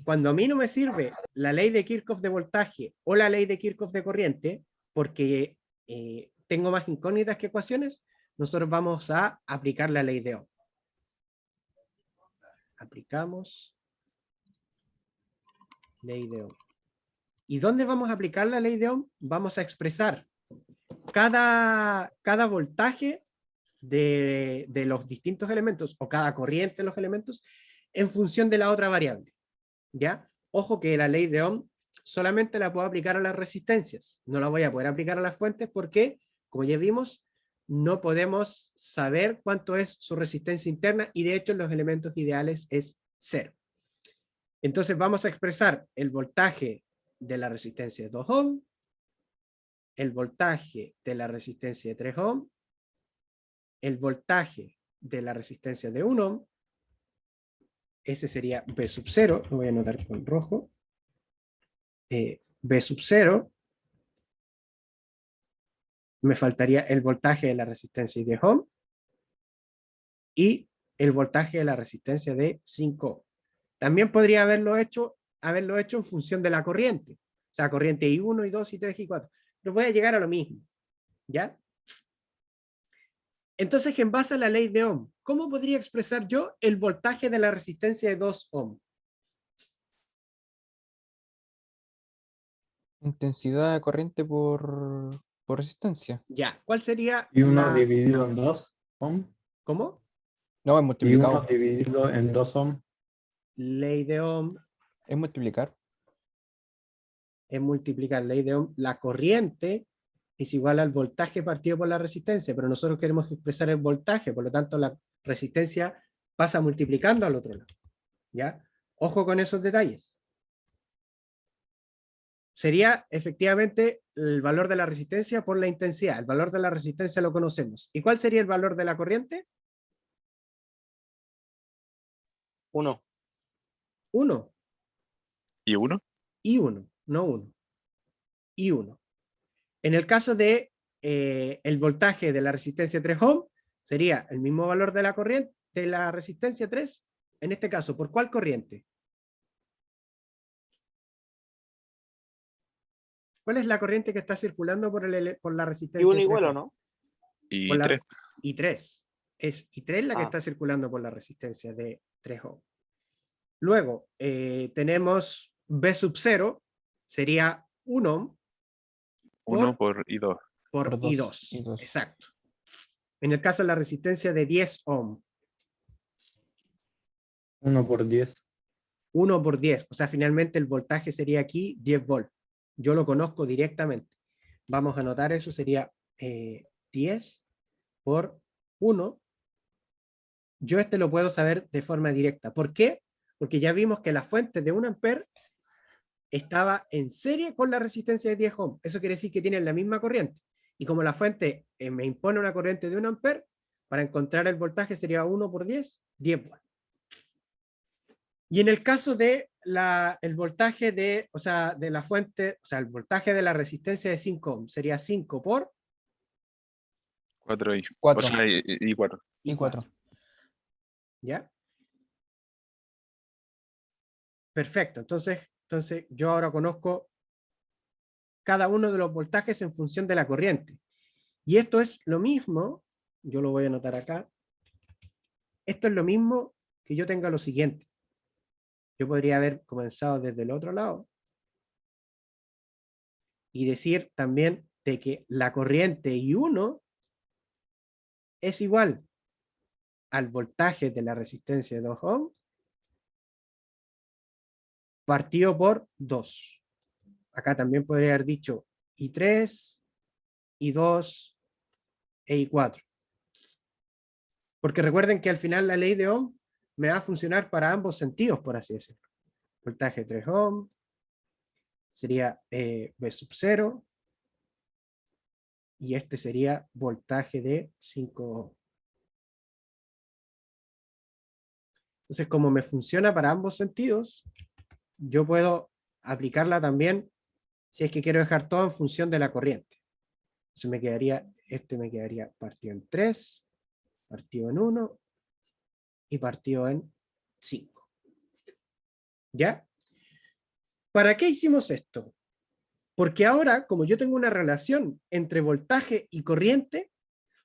Speaker 1: cuando a mí no me sirve la ley de Kirchhoff de voltaje o la ley de Kirchhoff de corriente, porque tengo más incógnitas que ecuaciones, nosotros vamos a aplicar la ley de Ohm. Aplicamos ley de Ohm. ¿Y dónde vamos a aplicar la ley de Ohm? Vamos a expresar cada voltaje de los distintos elementos, o cada corriente de los elementos, en función de la otra variable. ¿Ya? Ojo que la ley de Ohm solamente la puedo aplicar a las resistencias, no la voy a poder aplicar a las fuentes porque, como ya vimos, no podemos saber cuánto es su resistencia interna, y de hecho en los elementos ideales es 0. Entonces vamos a expresar el voltaje de la resistencia de 2 ohm, el voltaje de la resistencia de 3 ohm, el voltaje de la resistencia de 1 ohm, ese sería B sub 0, lo voy a anotar con rojo, B sub 0, me faltaría el voltaje de la resistencia de 10 ohm, y el voltaje de la resistencia de 5 ohm. También podría haberlo hecho en función de la corriente, o sea, corriente I1, I2, I3, I4, pero voy a llegar a lo mismo, ¿ya? Entonces, en base a la ley de Ohm, ¿cómo podría expresar yo el voltaje de la resistencia de 2 ohm?
Speaker 2: Intensidad de corriente por resistencia.
Speaker 1: Ya, ¿cuál sería
Speaker 8: Y 1
Speaker 1: la...
Speaker 8: dividido en 2 ohm.
Speaker 1: ¿Cómo?
Speaker 2: No, es
Speaker 8: Y 1
Speaker 2: multiplicado.
Speaker 8: dividido en 2 ohm.
Speaker 1: Ley de Ohm
Speaker 2: Es multiplicar.
Speaker 1: es multiplicar. Ley de Ohm, la corriente es igual al voltaje partido por la resistencia, pero nosotros queremos expresar el voltaje, por lo tanto la resistencia pasa multiplicando al otro lado. ¿Ya? Ojo con esos detalles. sería efectivamente el valor de la resistencia por la intensidad. El valor de la resistencia lo conocemos. ¿Y cuál sería el valor de la corriente?
Speaker 4: 1.
Speaker 1: 1.
Speaker 3: ¿Y 1?
Speaker 1: Y 1, no 1. Y 1. En el caso de el voltaje de la resistencia 3 ohm, sería el mismo valor de la corriente, de la resistencia 3, en este caso, ¿por cuál corriente? ¿Cuál es la corriente que está circulando por la
Speaker 4: ¿Y
Speaker 1: resistencia
Speaker 4: 1
Speaker 1: de 3
Speaker 4: igual o
Speaker 1: ohm?
Speaker 4: no?
Speaker 3: Y
Speaker 1: Por la-
Speaker 3: 3.
Speaker 1: I3. Es I3 la que
Speaker 4: Ah.
Speaker 1: está circulando por la resistencia de 3 ohm. Luego, tenemos B sub 0, sería 1 ohm
Speaker 3: 1 por I2.
Speaker 1: por
Speaker 2: Por dos,
Speaker 1: I2.
Speaker 2: I2.
Speaker 1: Exacto. En el caso de la resistencia de 10 ohm,
Speaker 8: 1 por 10.
Speaker 1: 1 por 10. O sea, finalmente el voltaje sería aquí 10 volt. Yo lo conozco directamente. Vamos a anotar eso, sería 10 por 1. Yo este lo puedo saber de forma directa. ¿Por qué? Porque ya vimos que la fuente de 1 ampere estaba en serie con la resistencia de 10 ohm. Eso quiere decir que tienen la misma corriente. Y como la fuente me impone una corriente de 1 ampere, para encontrar el voltaje sería 1 por 10, 10 volt. Y en el caso de el voltaje de la fuente, el voltaje de la resistencia de 5 ohm, sería 5 por
Speaker 3: 4 I.
Speaker 2: 4.
Speaker 3: O sea, y 4.
Speaker 2: Y 4.
Speaker 1: ¿Ya? Perfecto. Entonces yo ahora conozco cada uno de los voltajes en función de la corriente. Y esto es lo mismo, yo lo voy a anotar acá, esto es lo mismo que yo tenga lo siguiente. Yo podría haber comenzado desde el otro lado y decir también de que la corriente I1 es igual al voltaje de la resistencia de 2 ohm partido por 2. Acá también podría haber dicho I3, I2 e I4. Porque recuerden que al final la ley de Ohm me va a funcionar para ambos sentidos, por así decirlo. Voltaje 3 ohm sería V sub 0 y este sería voltaje de 5 ohm. Entonces, como me funciona para ambos sentidos, yo puedo aplicarla también si es que quiero dejar todo en función de la corriente. Entonces me quedaría partido en 3, partido en 1 y partido en 5. ¿Ya? ¿Para qué hicimos esto? Porque ahora, como yo tengo una relación entre voltaje y corriente,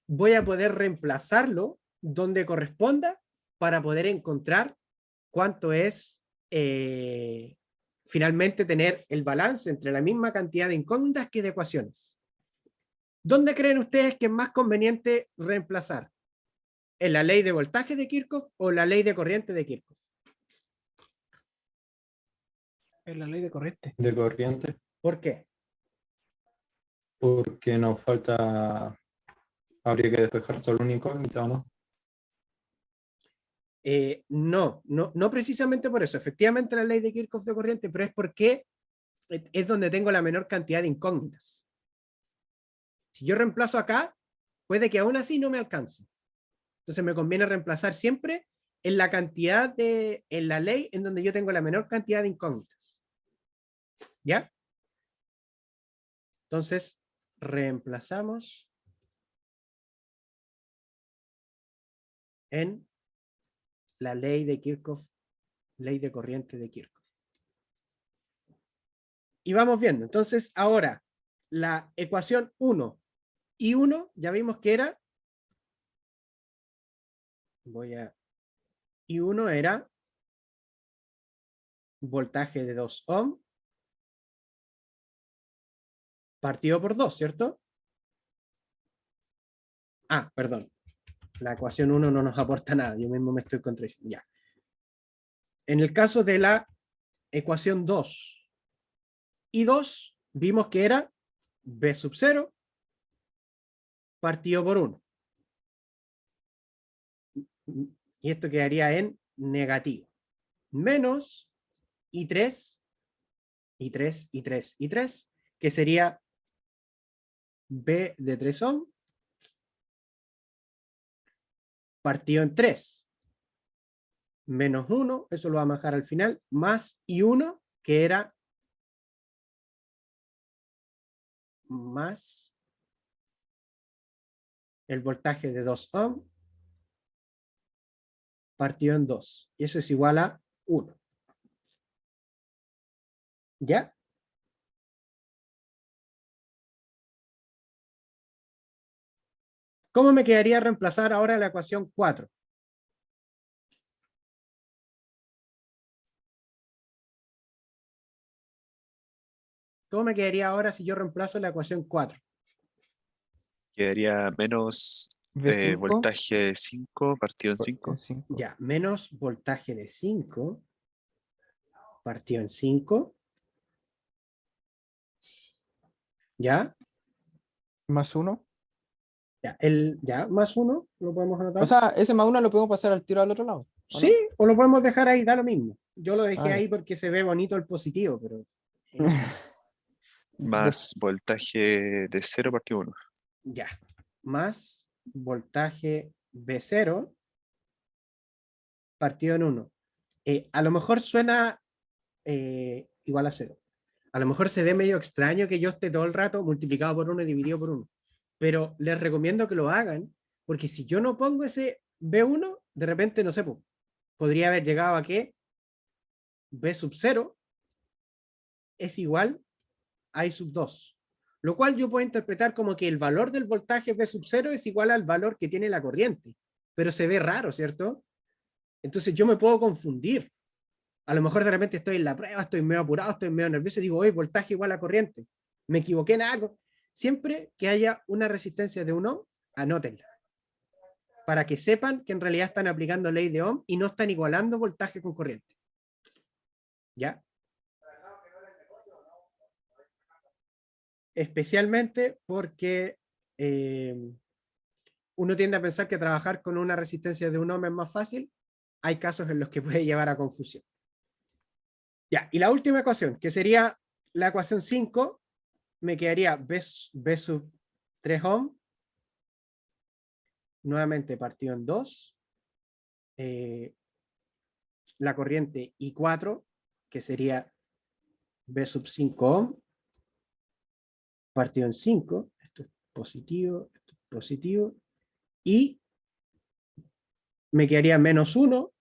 Speaker 1: voy a poder reemplazarlo donde corresponda para poder encontrar cuánto es finalmente tener el balance entre la misma cantidad de incógnitas que de ecuaciones. ¿Dónde creen ustedes que es más conveniente reemplazar? ¿En la ley de voltaje de Kirchhoff o la ley de corriente de Kirchhoff?
Speaker 9: En la ley de corriente.
Speaker 8: De corriente,
Speaker 1: ¿Por qué?
Speaker 8: porque nos falta, habría que despejar solo una incógnita, ¿no?
Speaker 1: No precisamente por eso. Efectivamente la ley de Kirchhoff de corriente, pero es porque es donde tengo la menor cantidad de incógnitas. Si yo reemplazo acá, puede que aún así no me alcance. Entonces me conviene reemplazar siempre en la cantidad en la ley en donde yo tengo la menor cantidad de incógnitas. ¿Ya? Entonces, reemplazamos en la ley de Kirchhoff, ley de corriente de Kirchhoff. Y vamos viendo. Entonces, ahora, la ecuación 1 y 1, ya vimos que era, I1 era voltaje de 2 ohm partido por 2, ¿cierto? Ah, perdón. La ecuación 1 no nos aporta nada, yo mismo me estoy contradiciendo. Ya. En el caso de la ecuación 2 y 2, vimos que era B sub 0 partido por 1. Y esto quedaría en negativo. Menos I3, y 3, y 3, y 3, que sería B de 3 ohm partido en 3, menos 1, eso lo vamos a dejar al final, más I1, que era más el voltaje de 2 ohm partido en 2. Y eso es igual a 1. ¿Ya? ¿Cómo me quedaría reemplazar ahora la ecuación 4? ¿Cómo me quedaría ahora si yo reemplazo la ecuación 4?
Speaker 3: Quedaría menos
Speaker 2: V5
Speaker 3: voltaje 5 partido en
Speaker 2: partido
Speaker 3: 5.
Speaker 2: en 5.
Speaker 1: Ya, menos voltaje de 5 partido en 5. ¿Ya?
Speaker 2: Más 1.
Speaker 1: Ya, más 1, lo podemos anotar.
Speaker 2: O sea, ese más 1 lo podemos pasar al tiro al otro lado. ¿o no?
Speaker 1: Sí, o lo podemos dejar ahí, da lo mismo. Yo lo dejé
Speaker 2: Ah, ya.
Speaker 1: ahí porque se ve bonito el positivo, pero
Speaker 3: Más voltaje de 0 partido 1.
Speaker 1: ya. Más voltaje B0 partido en 1. A lo mejor suena igual a 0. A lo mejor se ve medio extraño que yo esté todo el rato multiplicado por 1 y dividido por 1. Pero les recomiendo que lo hagan, porque si yo no pongo ese B1, de repente, no sé, podría haber llegado a que B sub 0 es igual a I sub 2. Lo cual yo puedo interpretar como que el valor del voltaje B sub 0 es igual al valor que tiene la corriente. Pero se ve raro, ¿cierto? Entonces yo me puedo confundir. A lo mejor de repente estoy en la prueba, estoy medio apurado, estoy medio nervioso y digo, oye, voltaje igual a corriente. Me equivoqué en algo. Siempre que haya una resistencia de 1 ohm, anótenla. Para que sepan que en realidad están aplicando ley de Ohm y no están igualando voltaje con corriente. ¿Ya? Especialmente porque uno tiende a pensar que trabajar con una resistencia de 1 ohm es más fácil. Hay casos en los que puede llevar a confusión. Ya, y la última ecuación, que sería la ecuación 5, me quedaría B sub 3 ohm, nuevamente partido en 2, la corriente I4, que sería B sub 5 ohm, partido en 5, esto es positivo, y me quedaría menos 1,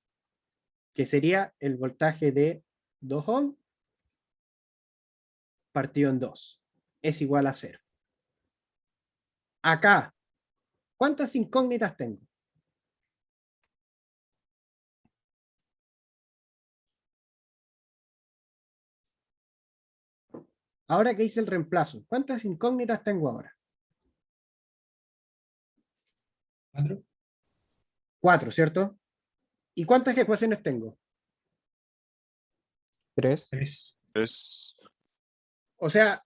Speaker 1: que sería el voltaje de 2 ohm, partido en 2, es igual a 0. Acá, ¿cuántas incógnitas tengo? Ahora que hice el reemplazo, ¿cuántas incógnitas tengo ahora?
Speaker 9: 4.
Speaker 1: 4, ¿cierto? ¿Y cuántas ecuaciones tengo?
Speaker 2: 3.
Speaker 9: 3.
Speaker 3: Es
Speaker 1: O sea,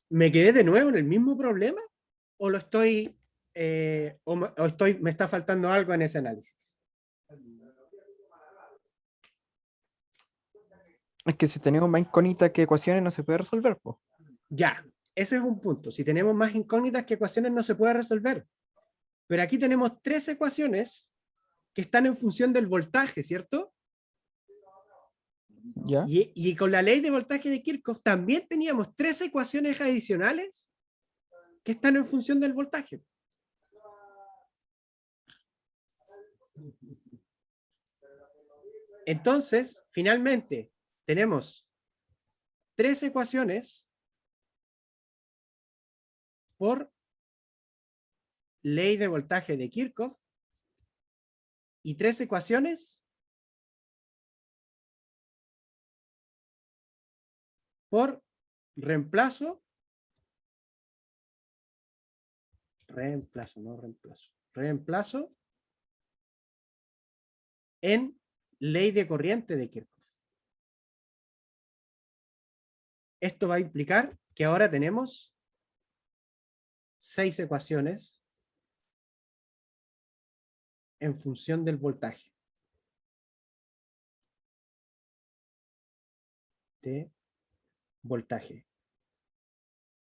Speaker 1: ¿me quedé de nuevo en el mismo problema? ¿O lo estoy, me está faltando algo en ese análisis?
Speaker 2: Es que si tenemos más incógnitas que ecuaciones no se puede resolver, pues.
Speaker 1: Ya, ese es un punto. Si tenemos más incógnitas que ecuaciones no se puede resolver. Pero aquí tenemos 3 ecuaciones que están en función del voltaje, ¿cierto?
Speaker 2: ¿Ya?
Speaker 1: Y con la ley de voltaje de Kirchhoff también teníamos 3 ecuaciones adicionales que están en función del voltaje. Entonces, finalmente, tenemos 3 ecuaciones por ley de voltaje de Kirchhoff y 3 ecuaciones por reemplazo en ley de corriente de Kirchhoff. Esto va a implicar que ahora tenemos 6 ecuaciones en función del voltaje. T voltaje.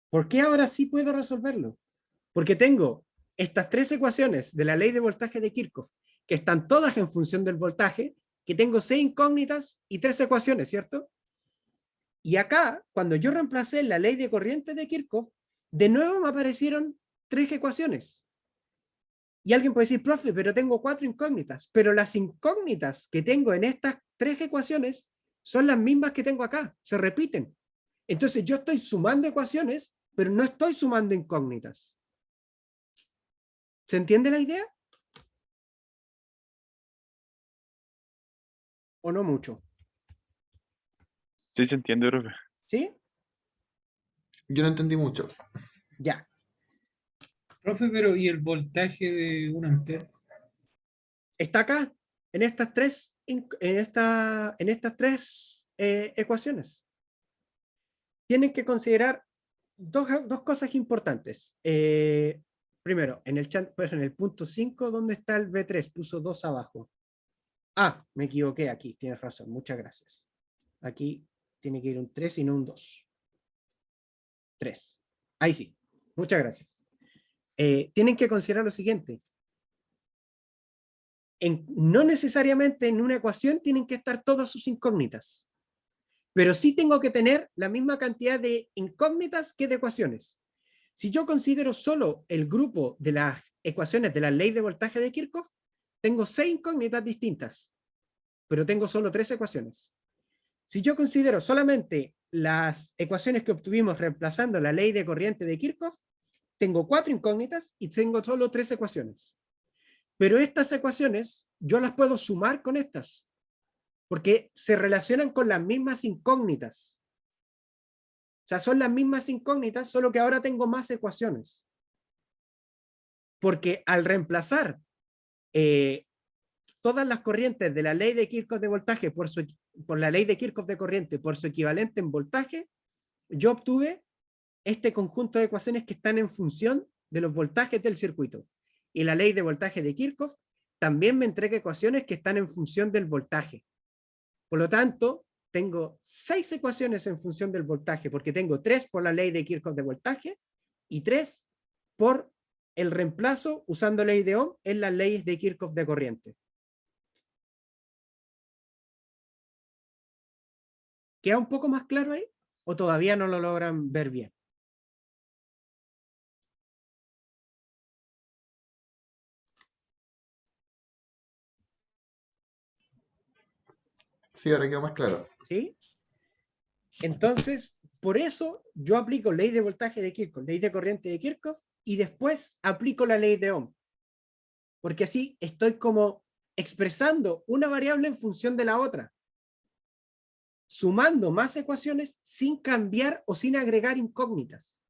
Speaker 1: ¿Por qué ahora sí puedo resolverlo? Porque tengo estas tres ecuaciones de la ley de voltaje de Kirchhoff, que están todas en función del voltaje, que tengo 6 incógnitas y 3 ecuaciones, ¿cierto? Y acá, cuando yo reemplacé la ley de corriente de Kirchhoff, de nuevo me aparecieron 3 ecuaciones. Y alguien puede decir, profe, pero tengo 4 incógnitas. Pero las incógnitas que tengo en estas 3 ecuaciones son las mismas que tengo acá, se repiten. Entonces yo estoy sumando ecuaciones, pero no estoy sumando incógnitas. ¿Se entiende la idea? ¿O no mucho?
Speaker 3: Sí, se entiende, profe.
Speaker 1: ¿Sí?
Speaker 5: Yo no entendí mucho.
Speaker 1: Ya.
Speaker 9: Profe, pero ¿y el voltaje de 1 ampere?
Speaker 1: Está acá, en estas tres, ecuaciones. Tienen que considerar dos cosas importantes. Primero, en el chat, pues en el punto 5, ¿dónde está el B3? Puso 2 abajo. Ah, me equivoqué aquí, tienes razón, muchas gracias. Aquí tiene que ir un 3 y no un 2. 3. Ahí sí, muchas gracias. Tienen que considerar lo siguiente. No necesariamente en una ecuación tienen que estar todas sus incógnitas, pero sí tengo que tener la misma cantidad de incógnitas que de ecuaciones. Si yo considero solo el grupo de las ecuaciones de la ley de voltaje de Kirchhoff, tengo 6 incógnitas distintas, pero tengo solo 3 ecuaciones. Si yo considero solamente las ecuaciones que obtuvimos reemplazando la ley de corriente de Kirchhoff, tengo 4 incógnitas y tengo solo 3 ecuaciones. Pero estas ecuaciones yo las puedo sumar con estas, porque se relacionan con las mismas incógnitas. O sea, son las mismas incógnitas, solo que ahora tengo más ecuaciones. Porque al reemplazar todas las corrientes de la ley de Kirchhoff de voltaje por la ley de Kirchhoff de corriente por su equivalente en voltaje, yo obtuve este conjunto de ecuaciones que están en función de los voltajes del circuito. Y la ley de voltaje de Kirchhoff también me entrega ecuaciones que están en función del voltaje. Por lo tanto, tengo 6 ecuaciones en función del voltaje, porque tengo 3 por la ley de Kirchhoff de voltaje y 3 por el reemplazo usando ley de Ohm en las leyes de Kirchhoff de corriente. ¿Queda un poco más claro ahí? ¿O todavía no lo logran ver bien?
Speaker 5: Sí, ahora quedó más claro.
Speaker 1: ¿Sí? Entonces, por eso yo aplico ley de voltaje de Kirchhoff, ley de corriente de Kirchhoff, y después aplico la ley de Ohm. Porque así estoy como expresando una variable en función de la otra, sumando más ecuaciones sin cambiar o sin agregar incógnitas.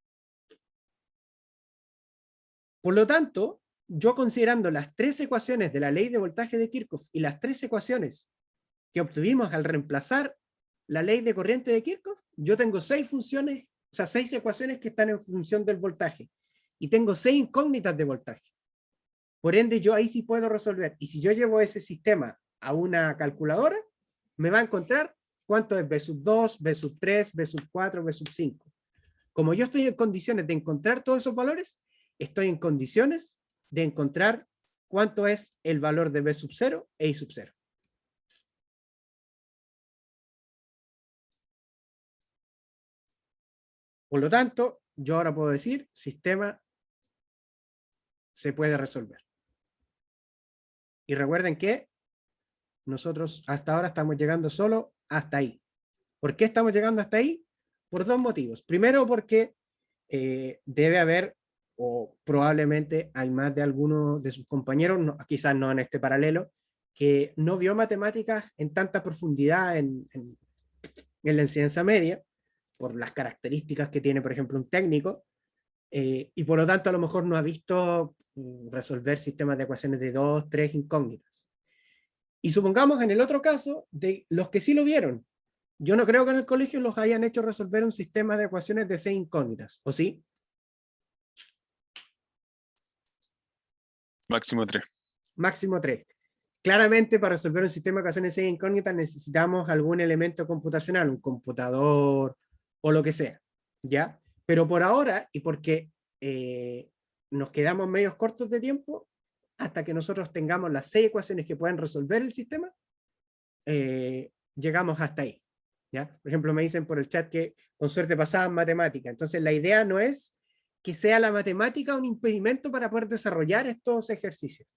Speaker 1: Por lo tanto, yo considerando las 3 ecuaciones de la ley de voltaje de Kirchhoff y las 3 ecuaciones que obtuvimos al reemplazar la ley de corriente de Kirchhoff, yo tengo 6 funciones, o sea, 6 ecuaciones que están en función del voltaje y tengo 6 incógnitas de voltaje. Por ende, yo ahí sí puedo resolver. Y si yo llevo ese sistema a una calculadora, me va a encontrar cuánto es B sub 2, B sub 3, B sub 4, B sub 5. Como yo estoy en condiciones de encontrar todos esos valores, estoy en condiciones de encontrar cuánto es el valor de B sub 0 e I sub 0. Por lo tanto, yo ahora puedo decir, sistema se puede resolver. Y recuerden que nosotros hasta ahora estamos llegando solo hasta ahí. ¿Por qué estamos llegando hasta ahí? Por 2 motivos. Primero, porque debe haber, o probablemente hay más de alguno de sus compañeros, no, quizás no en este paralelo, que no vio matemáticas en tanta profundidad en la enseñanza media, por las características que tiene, por ejemplo, un técnico, y por lo tanto a lo mejor no ha visto resolver sistemas de ecuaciones de 2, 3 incógnitas. Y supongamos en el otro caso, de los que sí lo vieron, yo no creo que en el colegio los hayan hecho resolver un sistema de ecuaciones de 6 incógnitas, ¿o sí?
Speaker 3: Máximo 3.
Speaker 1: Máximo 3. Claramente, para resolver un sistema de ecuaciones de 6 incógnitas necesitamos algún elemento computacional, un computador o lo que sea, ¿ya? Pero por ahora, y porque nos quedamos medios cortos de tiempo, hasta que nosotros tengamos las 6 ecuaciones que pueden resolver el sistema, llegamos hasta ahí, ¿ya? Por ejemplo, me dicen por el chat que con suerte pasaban matemática. Entonces, la idea no es que sea la matemática un impedimento para poder desarrollar estos ejercicios.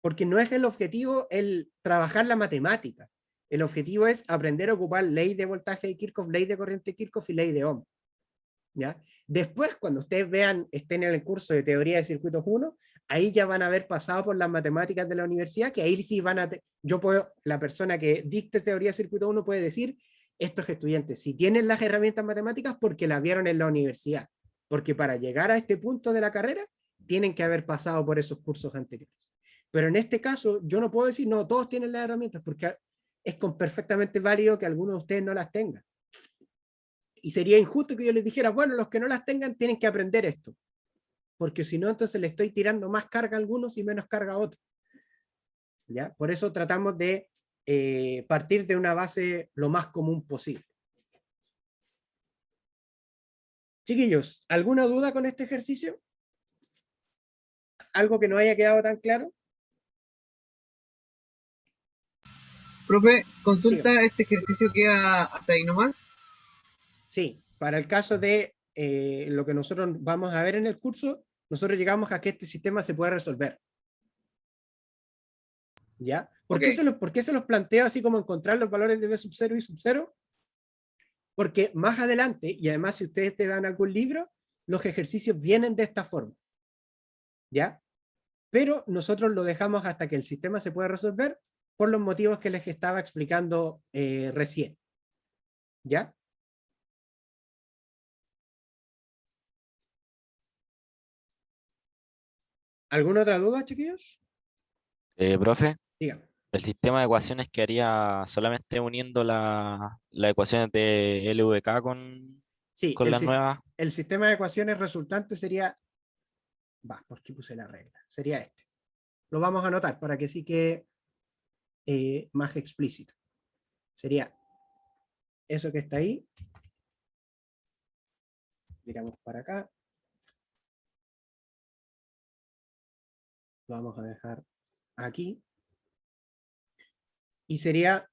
Speaker 1: Porque no es el objetivo el trabajar la matemática. El objetivo es aprender a ocupar ley de voltaje de Kirchhoff, ley de corriente de Kirchhoff y ley de Ohm, ¿ya? Después, cuando ustedes estén en el curso de teoría de circuitos 1, ahí ya van a haber pasado por las matemáticas de la universidad, que ahí sí van a... la persona que dicte teoría de circuito 1 puede decir, estos estudiantes, si tienen las herramientas matemáticas porque las vieron en la universidad, porque para llegar a este punto de la carrera, tienen que haber pasado por esos cursos anteriores. Pero en este caso, yo no puedo decir, no, todos tienen las herramientas, porque es perfectamente válido que algunos de ustedes no las tengan. Y sería injusto que yo les dijera, bueno, los que no las tengan tienen que aprender esto. Porque si no, entonces le estoy tirando más carga a algunos y menos carga a otros. ¿Ya? Por eso tratamos de partir de una base lo más común posible. Chiquillos, ¿alguna duda con este ejercicio? ¿Algo que no haya quedado tan claro?
Speaker 10: Profe, consulta, ¿este ejercicio queda hasta ahí nomás?
Speaker 1: Sí, para el caso de lo que nosotros vamos a ver en el curso, nosotros llegamos a que este sistema se puede resolver. ¿Ya? ¿Por qué se los planteo así como encontrar los valores de B sub 0 y sub 0? Porque más adelante, y además si ustedes te dan algún libro, los ejercicios vienen de esta forma. ¿Ya? Pero nosotros lo dejamos hasta que el sistema se pueda resolver por los motivos que les estaba explicando recién. ¿Ya? ¿Alguna otra duda, chiquillos?
Speaker 7: Profe,
Speaker 1: Díganme.
Speaker 7: el sistema de ecuaciones quedaría solamente uniendo las ecuaciones de LVK
Speaker 1: Sí,
Speaker 7: con las nuevas.
Speaker 1: el sistema de ecuaciones resultante sería... ¿por qué puse la regla? Sería este. Lo vamos a anotar para que sí quede más explícito. Sería eso que está ahí. Miramos para acá. Lo vamos a dejar aquí. Y sería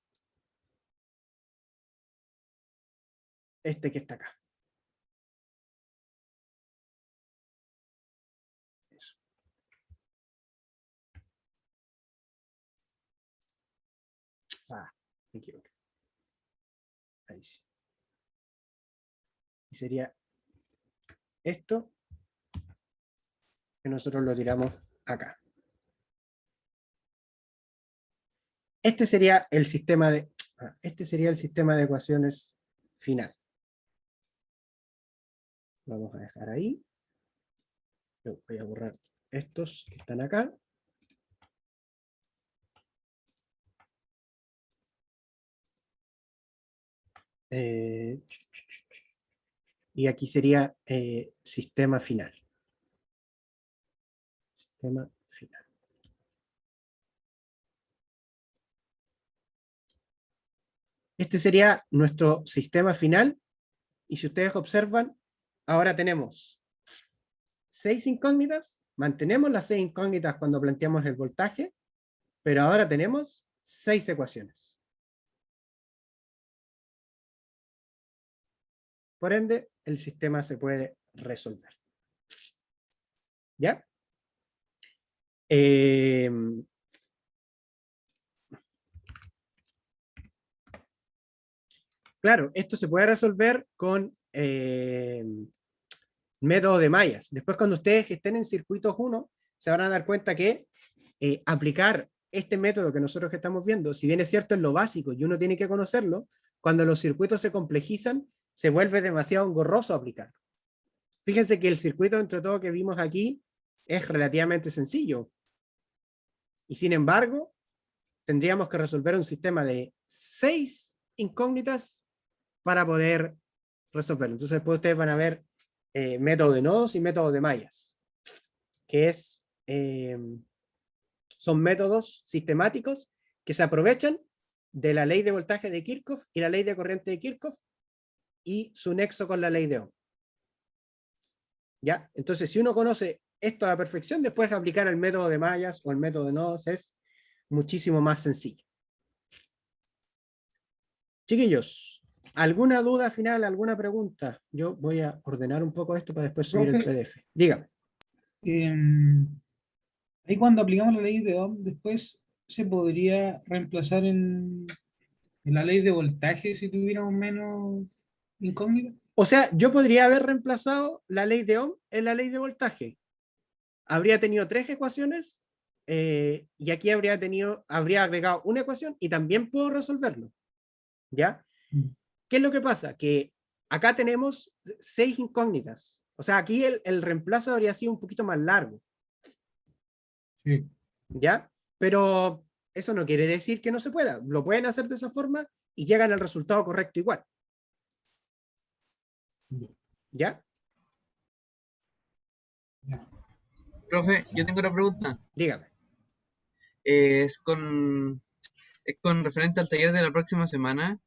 Speaker 1: este que está acá. Eso. Me equivoqué. Ahí sí. Y sería esto que nosotros lo tiramos acá. Este sería el sistema de ecuaciones final. Vamos a dejar ahí. Yo voy a borrar estos que están acá. Y aquí sería sistema final. Sistema final. Este sería nuestro sistema final. Y si ustedes observan, ahora tenemos 6 incógnitas. Mantenemos las 6 incógnitas cuando planteamos el voltaje, pero ahora tenemos 6 ecuaciones. Por ende, el sistema se puede resolver. ¿Ya? Claro, esto se puede resolver con método de mallas. Después, cuando ustedes estén en circuitos 1, se van a dar cuenta que aplicar este método que nosotros estamos viendo, si bien es cierto es lo básico y uno tiene que conocerlo, cuando los circuitos se complejizan, se vuelve demasiado engorroso aplicarlo. Fíjense que el circuito, entre todo, que vimos aquí, es relativamente sencillo. Y sin embargo, tendríamos que resolver un sistema de 6 incógnitas para poder resolverlo. Entonces, después ustedes van a ver método de nodos y método de mallas, que son métodos sistemáticos que se aprovechan de la ley de voltaje de Kirchhoff y la ley de corriente de Kirchhoff y su nexo con la ley de Ohm. ¿Ya? Entonces, si uno conoce esto a la perfección, después aplicar el método de mallas o el método de nodos es muchísimo más sencillo. Chiquillos, ¿alguna duda final, alguna pregunta? Yo voy a ordenar un poco esto para después subir el
Speaker 9: Profe.
Speaker 1: PDF. Dígame.
Speaker 9: Ahí cuando aplicamos la ley de Ohm, después se podría reemplazar en la ley de voltaje si tuviéramos menos incógnita.
Speaker 1: O sea, yo podría haber reemplazado la ley de Ohm en la ley de voltaje. Habría tenido 3 ecuaciones y aquí habría agregado una ecuación y también puedo resolverlo. ¿Ya? ¿Qué es lo que pasa? Que acá tenemos 6 incógnitas. O sea, aquí el reemplazo habría sido un poquito más largo.
Speaker 9: Sí.
Speaker 1: ¿Ya? Pero eso no quiere decir que no se pueda. Lo pueden hacer de esa forma y llegan al resultado correcto igual. ¿Ya?
Speaker 10: Profe, yo tengo una pregunta.
Speaker 1: Dígame.
Speaker 10: Es con referente al taller de la próxima semana.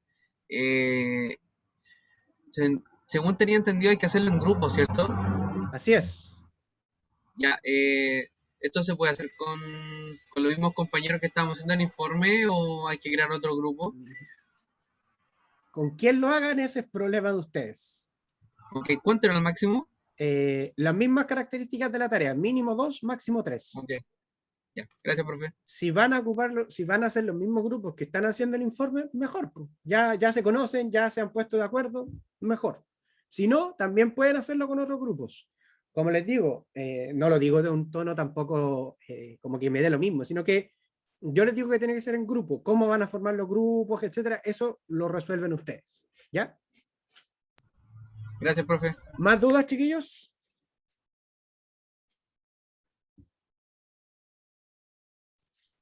Speaker 10: Según tenía entendido, hay que hacerlo en grupo, ¿cierto?
Speaker 1: Así es.
Speaker 10: Ya, ¿esto se puede hacer con los mismos compañeros que estábamos haciendo el informe o hay que crear otro grupo?
Speaker 1: Con quien lo hagan, ese es problema de ustedes.
Speaker 10: Ok, ¿cuánto era el máximo?
Speaker 1: Las mismas características de la tarea, mínimo 2, máximo 3.
Speaker 10: Ok, ya, gracias, profe.
Speaker 1: Si van a ocuparlo, si van a hacer los mismos grupos que están haciendo el informe, mejor. Pues. Ya se conocen, ya se han puesto de acuerdo, mejor. Si no, también pueden hacerlo con otros grupos. Como les digo, no lo digo de un tono tampoco como que me dé lo mismo, sino que yo les digo que tiene que ser en grupo. Cómo van a formar los grupos, etcétera, eso lo resuelven ustedes. ¿Ya?
Speaker 10: Gracias, profe.
Speaker 1: ¿Más dudas, chiquillos?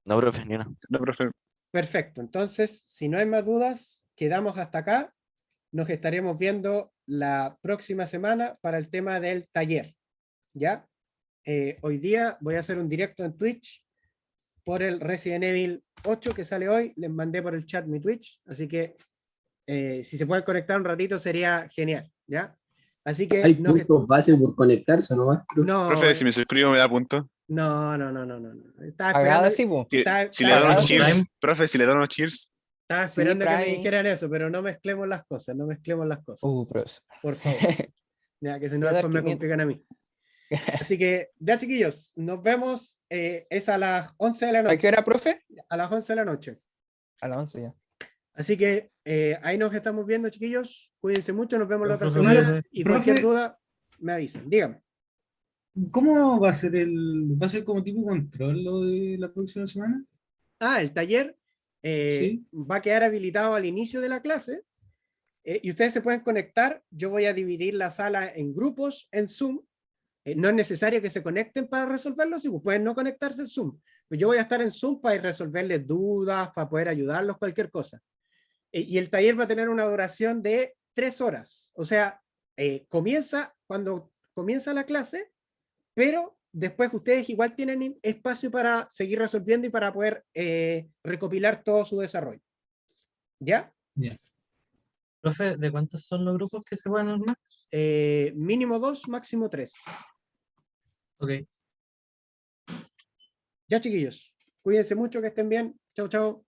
Speaker 7: No, profe, ni una.
Speaker 3: No, profe.
Speaker 1: Perfecto. Entonces, si no hay más dudas, quedamos hasta acá. Nos estaremos viendo la próxima semana para el tema del taller. ¿Ya? Hoy día voy a hacer un directo en Twitch por el Resident Evil 8 que sale hoy. Les mandé por el chat mi Twitch, así que si se pueden conectar un ratito sería genial. ¿Ya? Así que
Speaker 5: Hay puntos base por conectarse nomás.
Speaker 1: no,
Speaker 3: Profe, si me suscribo me da punto.
Speaker 1: no. Estaba
Speaker 2: Pagada
Speaker 1: esperando,
Speaker 2: sí, po.
Speaker 3: Si le doy unos
Speaker 2: Prime.
Speaker 3: cheers, profe, si le doy unos cheers,
Speaker 1: estaba esperando que me
Speaker 2: Prime.
Speaker 1: dijeran eso, pero no mezclemos las cosas,
Speaker 2: Profesor.
Speaker 1: por favor. Ya, que si no
Speaker 2: Ya da
Speaker 1: después me
Speaker 2: 500.
Speaker 1: complican a mí. Así que, ya chiquillos, nos vemos, es a las 11 de la
Speaker 2: ¿A
Speaker 1: noche.
Speaker 2: qué hora, profe?
Speaker 1: A las 11 de la noche.
Speaker 2: A las 11 ya.
Speaker 1: Así que ahí nos estamos viendo, chiquillos. Cuídense mucho, nos vemos la otra
Speaker 6: Profe,
Speaker 1: semana.
Speaker 6: profe.
Speaker 1: Y cualquier
Speaker 9: Profe.
Speaker 1: duda, me avisan. Dígame.
Speaker 9: ¿Cómo va a ser va a ser como tipo control lo de la próxima semana?
Speaker 1: El taller
Speaker 9: Sí.
Speaker 1: va a quedar habilitado al inicio de la clase y ustedes se pueden conectar. Yo voy a dividir la sala en grupos en Zoom. No es necesario que se conecten para resolverlo, si pueden no conectarse en Zoom. Pues yo voy a estar en Zoom para resolverles dudas, para poder ayudarlos, cualquier cosa. Y el taller va a tener una duración de 3 horas. O sea, comienza cuando comienza la clase, pero después ustedes igual tienen espacio para seguir resolviendo y para poder recopilar todo su desarrollo. ¿Ya?
Speaker 6: Profe, ¿de cuántos son los grupos que se pueden armar?
Speaker 1: Mínimo 2, máximo 3.
Speaker 6: Ok.
Speaker 1: Ya, chiquillos. Cuídense mucho, que estén bien. Chau, chau.